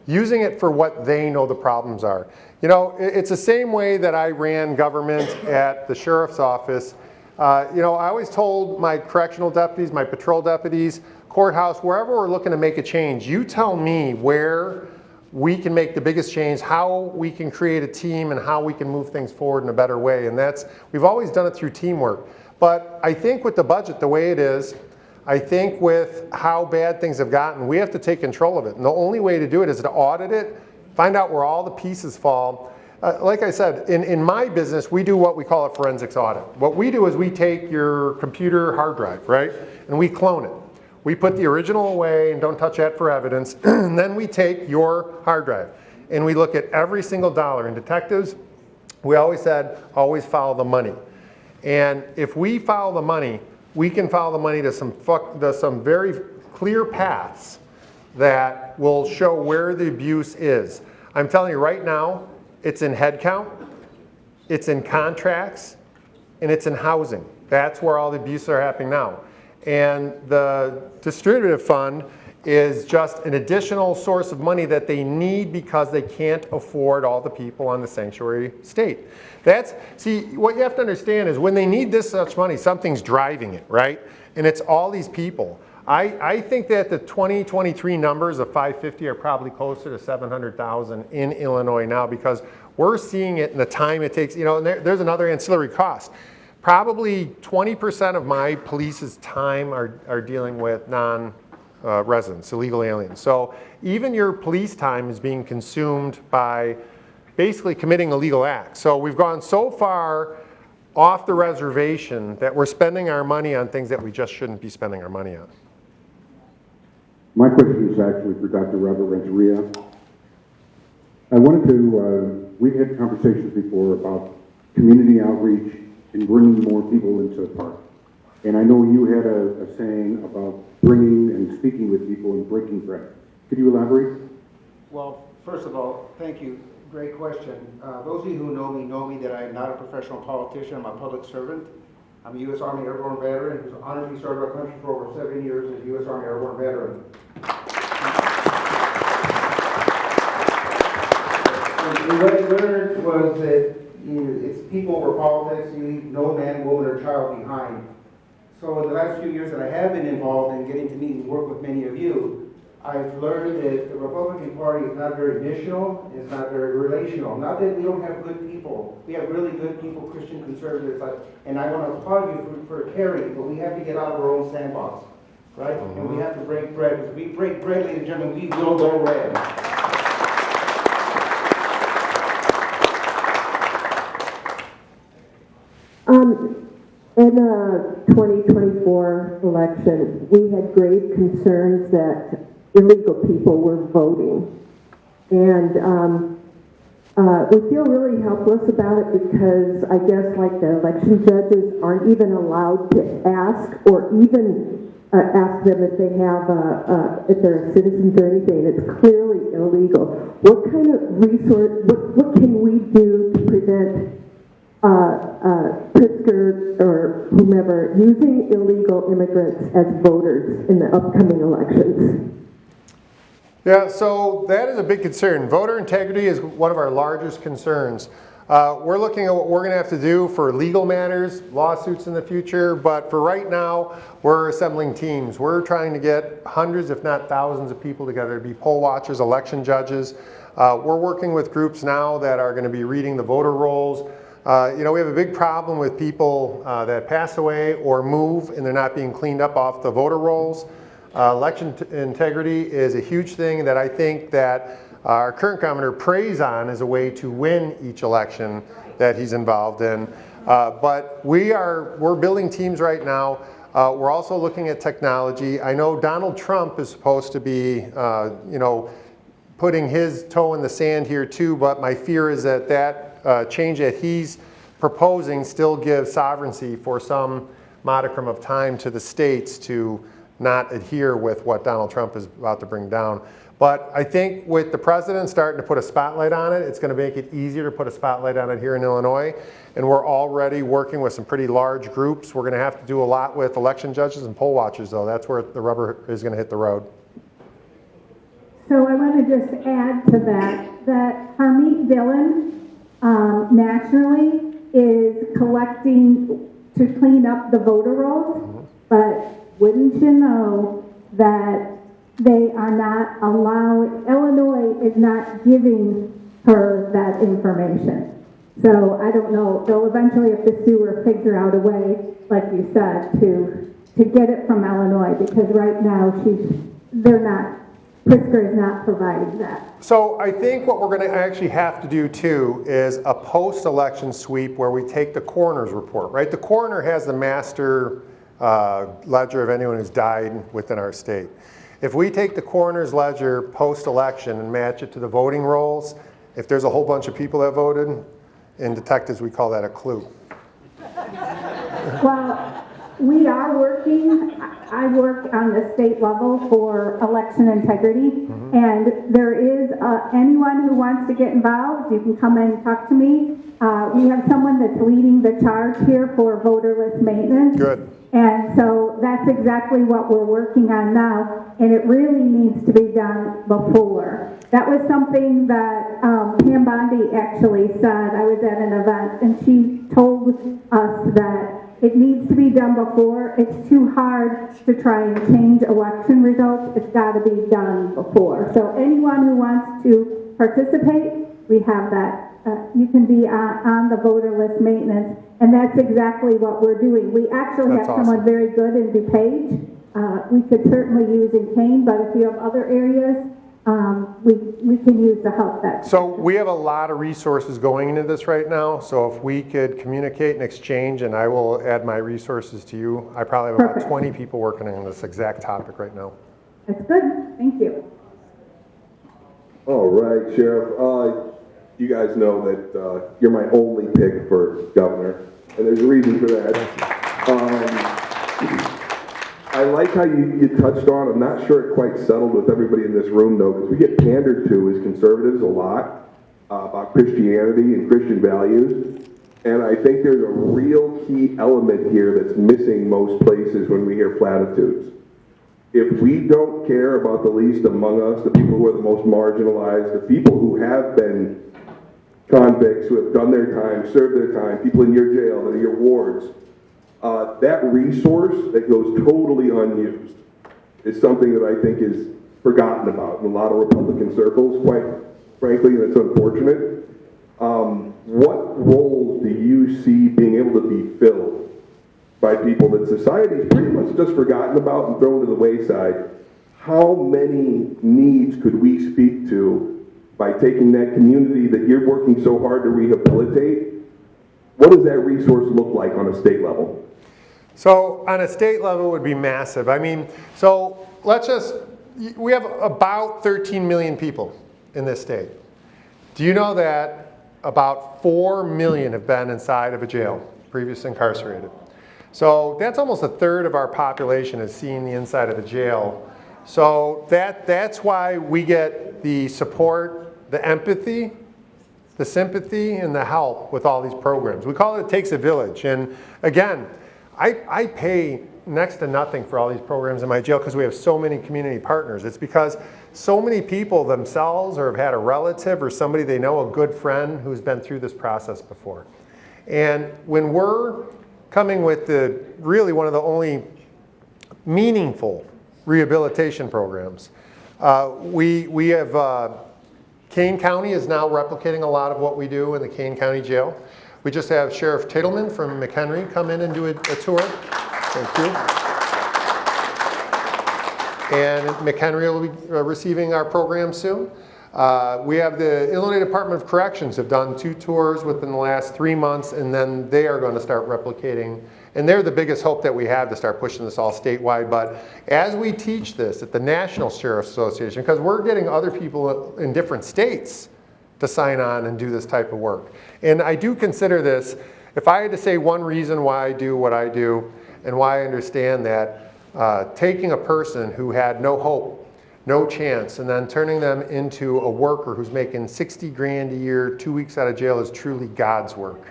using it for what they know the problems are. You know, it's the same way that I ran government at the sheriff's office. You know, I always told my correctional deputies, my patrol deputies, courthouse, wherever we're looking to make a change, you tell me where we can make the biggest change, how we can create a team, and how we can move things forward in a better way. And we've always done it through teamwork. But I think with the budget the way it is, I think with how bad things have gotten, we have to take control of it. And the only way to do it is to audit it, find out where all the pieces fall. Like I said, in my business, we do what we call a forensics audit. What we do is we take your computer hard drive, right, and we clone it. We put the original away and don't touch that for evidence. And then we take your hard drive and we look at every single dollar. And detectives, we always said, always follow the money. And if we follow the money, we can follow the money to some very clear paths that will show where the abuse is. I'm telling you right now, it's in headcount, it's in contracts, and it's in housing. That's where all the abuse are happening now. And the distributive fund is just an additional source of money that they need because they can't afford all the people on the sanctuary state. See, what you have to understand is when they need this much money, something's driving it, right? And it's all these people. I think that the 2023 numbers of 550 are probably closer to 700,000 in Illinois now, because we're seeing it in the time it takes, you know, and there's another ancillary cost. Probably 20% of my police's time are dealing with non-residents, illegal aliens. So even your police time is being consumed by basically committing illegal acts. So we've gone so far off the reservation that we're spending our money on things that we just shouldn't be spending our money on. My question is actually for Dr. Robert Renteria. I wanted to, we've had conversations before about community outreach and bringing more people into the park. And I know you had a saying about bringing and speaking with people and breaking bread. Could you elaborate? Well, first of all, thank you. Great question. Those of you who know me that I'm not a professional politician. I'm a public servant. I'm a U.S. Army Airborne veteran who's honorably served our country for over 7 years as a U.S. Army Airborne veteran. And what I learned was that it's people over politics. You leave no man, woman, or child behind. So in the last few years that I have been involved in getting to meet and work with many of you, I've learned that the Republican Party is not very missional, it's not very relational. Not that we don't have good people. We have really good people, Christian conservatives, and I want to applaud you for caring, but we have to get out of our own sandbox, right? And we have to break bread. Because we break bread, ladies and gentlemen, we will go red. In the 2024 election, we had grave concerns that illegal people were voting. And we feel really helpless about it because I guess like the election judges aren't even allowed to ask or even ask them if they have, if they're citizens or anything. It's clearly illegal. What kind of resource, what can we do to prevent Pritzker or whomever using illegal immigrants as voters in the upcoming elections? Yeah, so that is a big concern. Voter integrity is one of our largest concerns. We're looking at what we're going to have to do for legal matters, lawsuits in the future, but for right now, we're assembling teams. We're trying to get hundreds, if not thousands of people together to be poll watchers, election judges. We're working with groups now that are going to be reading the voter rolls. You know, we have a big problem with people that pass away or move and they're not being cleaned up off the voter rolls. Election integrity is a huge thing that I think that our current governor preys on as a way to win each election that he's involved in. But we're building teams right now. We're also looking at technology. I know Donald Trump is supposed to be, you know, putting his toe in the sand here too, but my fear is that that change that he's proposing still gives sovereignty for some modicum of time to the states to not adhere with what Donald Trump is about to bring down. But I think with the president starting to put a spotlight on it, it's going to make it easier to put a spotlight on it here in Illinois. And we're already working with some pretty large groups. We're going to have to do a lot with election judges and poll watchers, though. That's where the rubber is going to hit the road. So I want to just add to that Harmeet Dillon nationally is collecting to clean up the voter rolls, but wouldn't you know that they are not allowing, Illinois is not giving her that information. So I don't know, they'll eventually have to sue or figure out a way, like you said, to get it from Illinois, because right now Pritzker is not providing that. So I think what we're going to actually have to do too is a post-election sweep where we take the coroner's report, right? The coroner has the master ledger of anyone who's died within our state. If we take the coroner's ledger post-election and match it to the voting rolls, if there's a whole bunch of people that voted, in detectives we call that a clue. Well, we are working, I work on the state level for election integrity, and there is anyone who wants to get involved, you can come and talk to me. We have someone that's leading the charge here for voterless maintenance. Good. And so that's exactly what we're working on now, and it really needs to be done before. That was something that Pam Bondi actually said. I was at an event, and she told us that it needs to be done before. It's too hard to try and change election results. It's got to be done before. So anyone who wants to participate, we have that. You can be on the voter list maintenance, and that's exactly what we're doing. We actually have someone very good in DuPage. We could certainly use in Kane, but if you have other areas, we can use the help that. So we have a lot of resources going into this right now. So if we could communicate and exchange, and I will add my resources to you. I probably have about 20 people working on this exact topic right now. That's good. Thank you. All right, Sheriff. You guys know that you're my only pick for governor. and there's a reason for that. I like how you touched on, I'm not sure it quite settled with everybody in this room though, because we get pandered to as conservatives a lot about Christianity and Christian values. And I think there's a real key element here that's missing most places when we hear platitudes. If we don't care about the least among us, the people who are the most marginalized, the people who have been convicts, who have done their time, served their time, people in your jail, that are your wards, that resource that goes totally unused is something that I think is forgotten about in a lot of Republican circles, quite frankly, and it's unfortunate. What roles do you see being able to be filled by people that society's pretty much just forgotten about and thrown to the wayside? How many needs could we speak to by taking that community that you're working so hard to rehabilitate? What does that resource look like on a state level? So on a state level, it would be massive. I mean, so we have about 13 million people in this state. Do you know that about 4 million have been inside of a jail, previously incarcerated? So that's almost a third of our population is seeing the inside of a jail. So that's why we get the support, the empathy, the sympathy, and the help with all these programs. We call it Takes a Village. And again, I pay next to nothing for all these programs in my jail because we have so many community partners. It's because so many people themselves or have had a relative or somebody they know, a good friend who's been through this process before. And when we're coming with really one of the only meaningful rehabilitation programs, we have Kane County is now replicating a lot of what we do in the Kane County Jail. We just have Sheriff Tittleman from McHenry come in and do a tour. Thank you. And McHenry will be receiving our program soon. We have the Illinois Department of Corrections have done 2 tours within the last 3 months, and then they are going to start replicating. And they're the biggest hope that we have to start pushing this all statewide. But as we teach this at the National Sheriff's Association, because we're getting other people in different states to sign on and do this type of work. And I do consider this, if I had to say one reason why I do what I do and why I understand that, taking a person who had no hope, no chance, and then turning them into a worker who's making 60 grand a year, 2 weeks out of jail is truly God's work.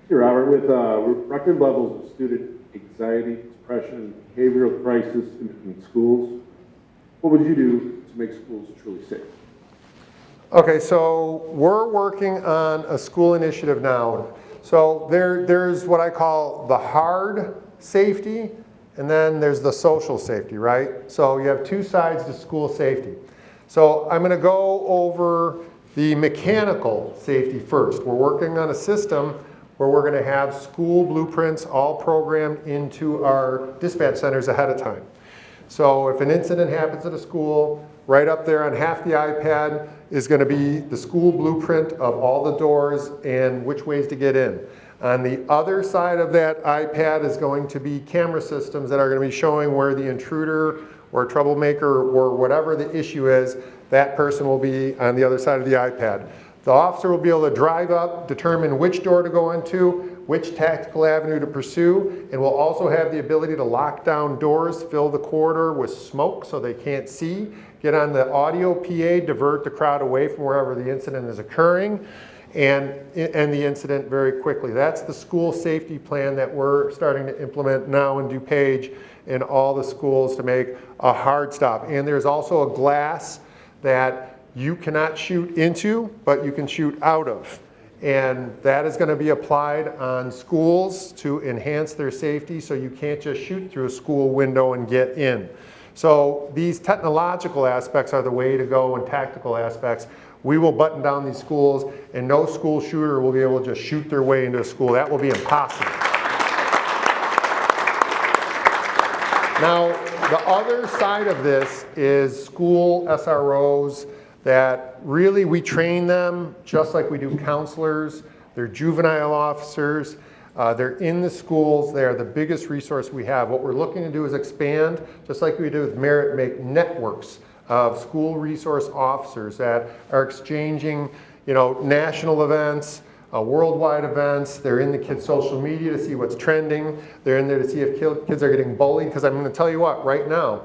Hey, Robert, with record levels of student anxiety, depression, behavioral crisis in schools, what would you do to make schools truly safe? Okay, so we're working on a school initiative now. So there's what I call the hard safety, and then there's the social safety, right? So you have 2 sides to school safety. So I'm going to go over the mechanical safety first. We're working on a system where we're going to have school blueprints all programmed into our dispatch centers ahead of time. So if an incident happens at a school, right up there on half the iPad is going to be the school blueprint of all the doors and which ways to get in. On the other side of that iPad is going to be camera systems that are going to be showing where the intruder or troublemaker or whatever the issue is, that person will be on the other side of the iPad. The officer will be able to drive up, determine which door to go into, which tactical avenue to pursue, and will also have the ability to lock down doors, fill the corridor with smoke so they can't see, get on the audio PA, divert the crowd away from wherever the incident is occurring, and end the incident very quickly. That's the school safety plan that we're starting to implement now in DuPage in all the schools to make a hard stop. And there's also a glass that you cannot shoot into, but you can shoot out of. And that is going to be applied on schools to enhance their safety, so you can't just shoot through a school window and get in. So these technological aspects are the way to go, and tactical aspects. We will button down these schools, and no school shooter will be able to just shoot their way into a school. That will be impossible. Now, the other side of this is school SROs that really we train them just like we do counselors. They're juvenile officers. They're in the schools. They are the biggest resource we have. What we're looking to do is expand, just like we do with Merit, make networks of school resource officers that are exchanging, national events, worldwide events. They're in the kids' social media to see what's trending. They're in there to see if kids are getting bullied. Because I'm going to tell you what, right now,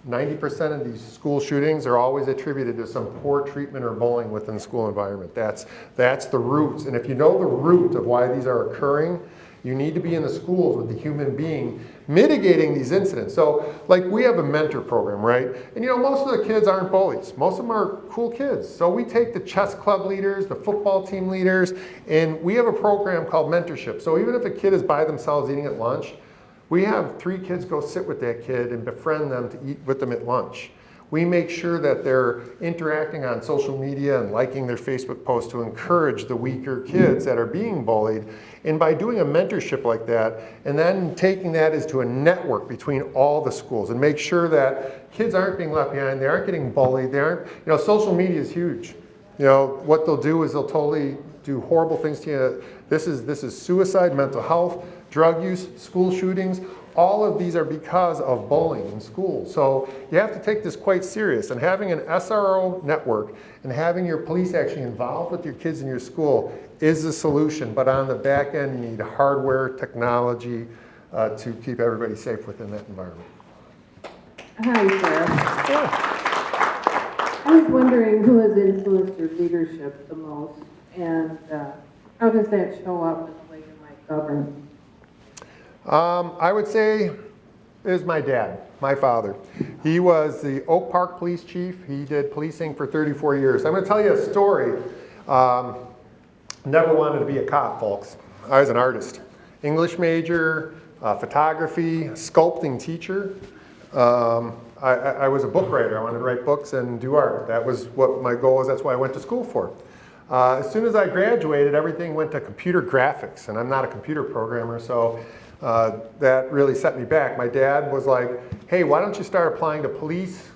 90% of these school shootings are always attributed to some poor treatment or bullying within the school environment. That's the roots. And if you know the root of why these are occurring, you need to be in the schools with the human being mitigating these incidents. So, like, we have a mentor program, right? And most of the kids aren't bullies. Most of them are cool kids. So we take the chess club leaders, the football team leaders, and we have a program called mentorship. So even if a kid is by themselves eating at lunch, we have 3 kids go sit with that kid and befriend them to eat with them at lunch. We make sure that they're interacting on social media and liking their Facebook posts to encourage the weaker kids that are being bullied. And by doing a mentorship like that, and then taking that as to a network between all the schools and make sure that kids aren't being left behind, they aren't getting bullied, they aren't, social media is huge. What they'll do is they'll totally do horrible things to you. This is suicide, mental health, drug use, school shootings. All of these are because of bullying in schools. So you have to take this quite serious. And having an SRO network and having your police actually involved with your kids in your school is the solution. But on the back end, you need hardware, technology to keep everybody safe within that environment. Hi, Sarah. Yeah. I was wondering who has influenced your leadership the most, and how does that show up in the way you might govern? I would say it was my dad, my father. He was the Oak Park police chief. He did policing for 34 years. I'm going to tell you a story. Never wanted to be a cop, folks. I was an artist. English major, photography, sculpting teacher. I was a book writer. I wanted to write books and do art. That was what my goal was. That's what I went to school for. As soon as I graduated, everything went to computer graphics, and I'm not a computer programmer, so that really set me back. My dad was like, hey, why don't you start applying to police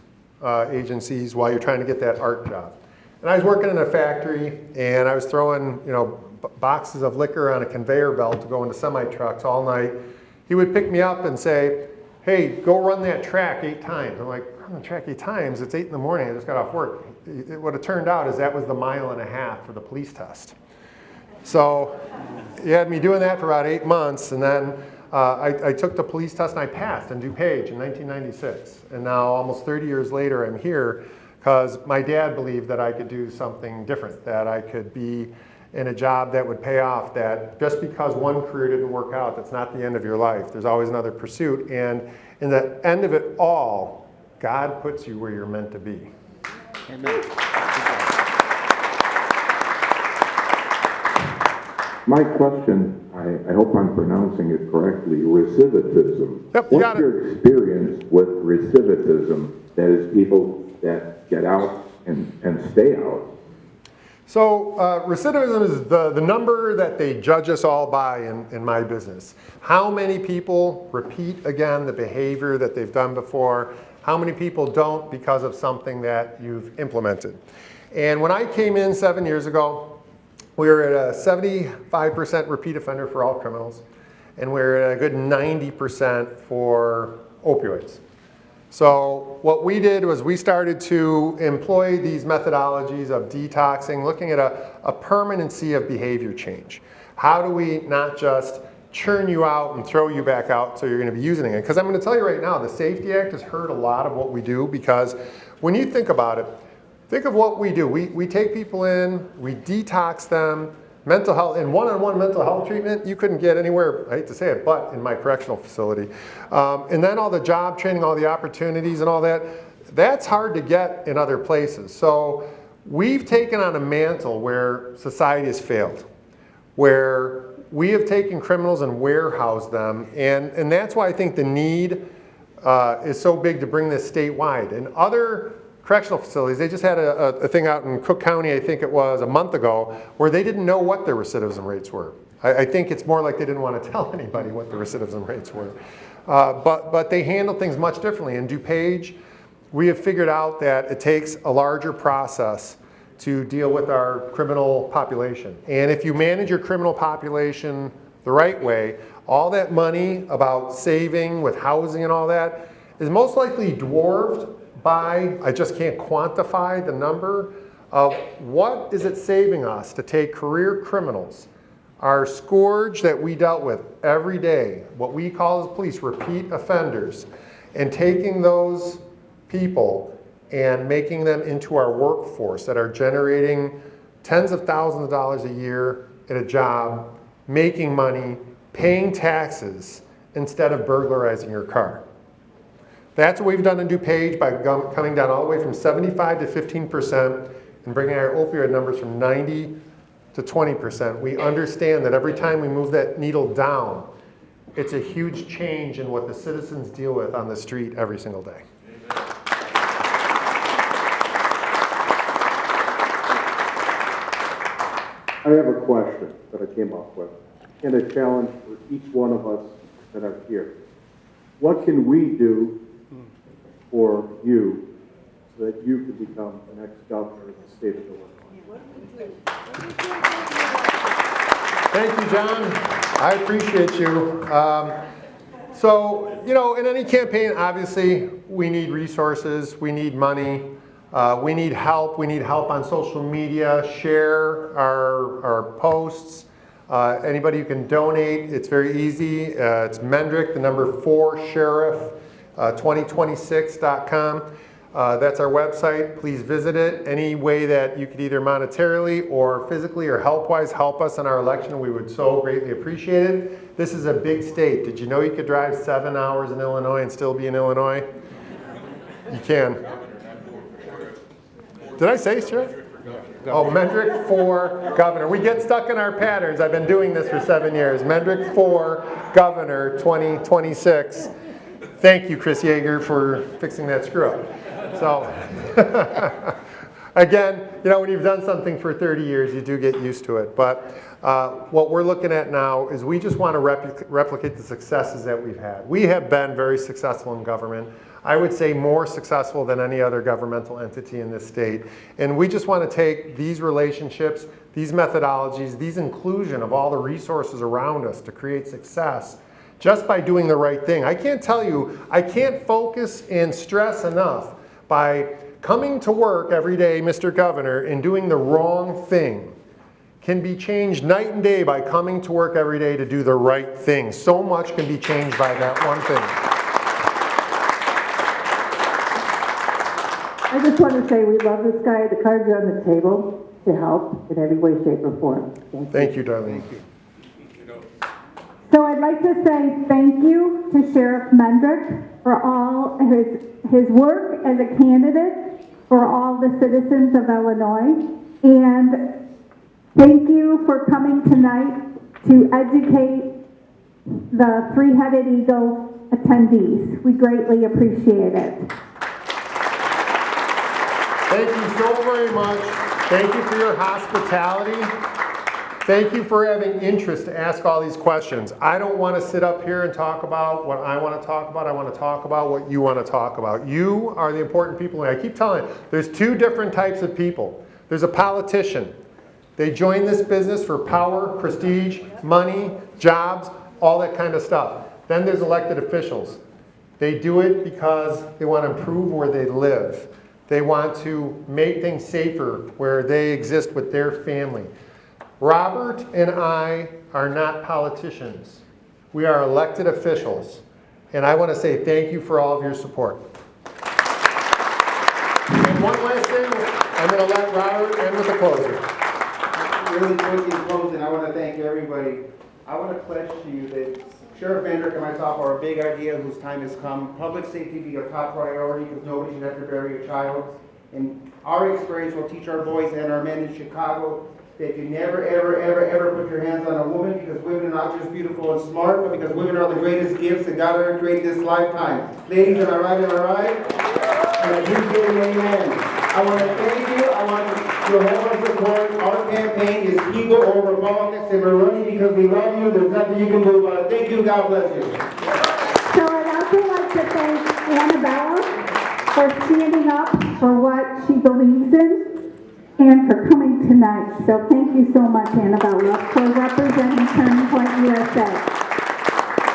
agencies while you're trying to get that art job? And I was working in a factory, and I was throwing boxes of liquor on a conveyor belt to go into semi-trucks all night. He would pick me up and say, hey, go run that track 8 times. I'm like, run the track 8 times? It's 8 in the morning, I just got off work. What it turned out is that was the 1.5 miles for the police test. So he had me doing that for about 8 months, and then I took the police test and I passed in DuPage in 1996. And now, almost 30 years later, I'm here because my dad believed that I could do something different, that I could be in a job that would pay off, that just because one career didn't work out, that's not the end of your life. There's always another pursuit. And in the end of it all, God puts you where you're meant to be. Amen. My question, I hope I'm pronouncing it correctly, recidivism. Yep, you got What's it. your experience with recidivism, that is people that get out and stay out? So recidivism is the number that they judge us all by in my business. How many people repeat again the behavior that they've done before? How many people don't because of something that you've implemented? And when I came in 7 years ago, we were at a 75% repeat offender for all criminals, and we're at a good 90% for opioids. So what we did was we started to employ these methodologies of detoxing, looking at a permanency of behavior change. How do we not just churn you out and throw you back out so you're going to be using it? Because I'm going to tell you right now, the Safety Act has hurt a lot of what we do, because when you think about it, think of what we do. We take people in, we detox them, mental health, and one-on-one mental health treatment, you couldn't get anywhere, I hate to say it, but in my correctional facility. And then all the job training, all the opportunities and all that, that's hard to get in other places. So we've taken on a mantle where society has failed, where we have taken criminals and warehoused them, and that's why I think the need is so big to bring this statewide. And other correctional facilities, they just had a thing out in Cook County, I think it was a month ago, where they didn't know what their recidivism rates were. I think it's more like they didn't want to tell anybody what the recidivism rates were. But they handle things much differently. In DuPage, we have figured out that it takes a larger process to deal with our criminal population. And if you manage your criminal population the right way, all that money about saving with housing and all that is most likely dwarfed by, I just can't quantify the number of what is it saving us to take career criminals, our scourge that we dealt with every day, what we call as police repeat offenders, and taking those people and making them into our workforce that are generating tens of thousands of dollars a year at a job, making money, paying taxes, instead of burglarizing your car. That's what we've done in DuPage by coming down all the way from 75 to 15% and bringing our opioid numbers from 90 to 20%. We understand that every time we move that needle down, it's a huge change in what the citizens deal with on the street every single day. I have a question that I came up with, and a challenge for each one of us that are here. What can we do for you so that you can become the next governor of the state of Illinois? Thank you, John. I appreciate you. So, you know, in any campaign, obviously, we need resources, we need money, we need help. We need help on social media, share our posts. Anybody who can donate, it's very easy. It's Mendrick, the number 4 sheriff, 2026.com. That's our website. Please visit it. Any way that you could either monetarily or physically or help-wise help us in our election, we would so greatly appreciate it. This is a big state. Did you know you could drive 7 hours in Illinois and still be in Illinois? You can. Did I say Sheriff? Oh, Mendrick for governor. We get stuck in our patterns. I've been doing this for 7 years. Mendrick for governor 2026. Thank you, Chris Yeager, for fixing that screw up. So, again, you know, when you've done something for 30 years, you do get used to it. But what we're looking at now is we just want to replicate the successes that we've had. We have been very successful in government. I would say more successful than any other governmental entity in this state. And we just want to take these relationships, these methodologies, these inclusion of all the resources around us to create success just by doing the right thing. I can't tell you, I can't focus and stress enough by coming to work every day, Mr. Governor, and doing the wrong thing can be changed night and day by coming to work every day to do the right thing. So much can be changed by that one thing. I just want to say we love this guy. The cards are on the table to help in every way, shape, or form. Thank you, Darlene. So I'd like to say thank you to Sheriff Mendrick for all his work as a candidate for all the citizens of Illinois. And thank you for coming tonight to educate the Three-Headed Eagle attendees. We greatly appreciate it. Thank you so very much. Thank you for your hospitality. Thank you for having interest to ask all these questions. I don't want to sit up here and talk about what I want to talk about. I want to talk about what you want to talk about. You are the important people. And I keep telling you, there's 2 different types of people. There's a politician. They join this business for power, prestige, money, jobs, all that kind of stuff. Then there's elected officials. They do it because they want to improve where they live. They want to make things safer where they exist with their family. Robert and I are not politicians. We are elected officials. And I want to say thank you for all of your support. And one last thing, I'm going to let Robert end with a closer. Really quick in closing, I want to thank everybody. I want to pledge to you that Sheriff Mendrick and myself are a big idea whose time has come. Public safety be a top priority because nobody should have to bury a child. And our experience will teach our boys and our men in Chicago that you never, ever, ever, ever put your hands on a woman because women are not just beautiful and smart, but because women are the greatest gifts that God ever created this lifetime. Ladies, am I right? Am I right? And I do say amen. I want to thank you. I want you to have our support. Our campaign is people over politics, and we're running because we love you. There's nothing you can do about it. Thank you. God bless you. So I'd also like to thank Annabella for standing up for what she believes in and for coming tonight. So thank you so much, Annabella, for representing Turning Point USA.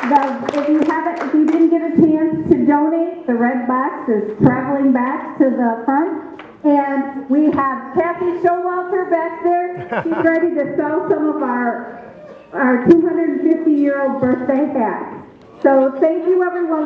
if you didn't get a chance to donate, the red box is traveling back to the front. And we have Kathy Showalter back there. She's ready to sell some of our 250-year-old birthday hats. So thank you, everyone.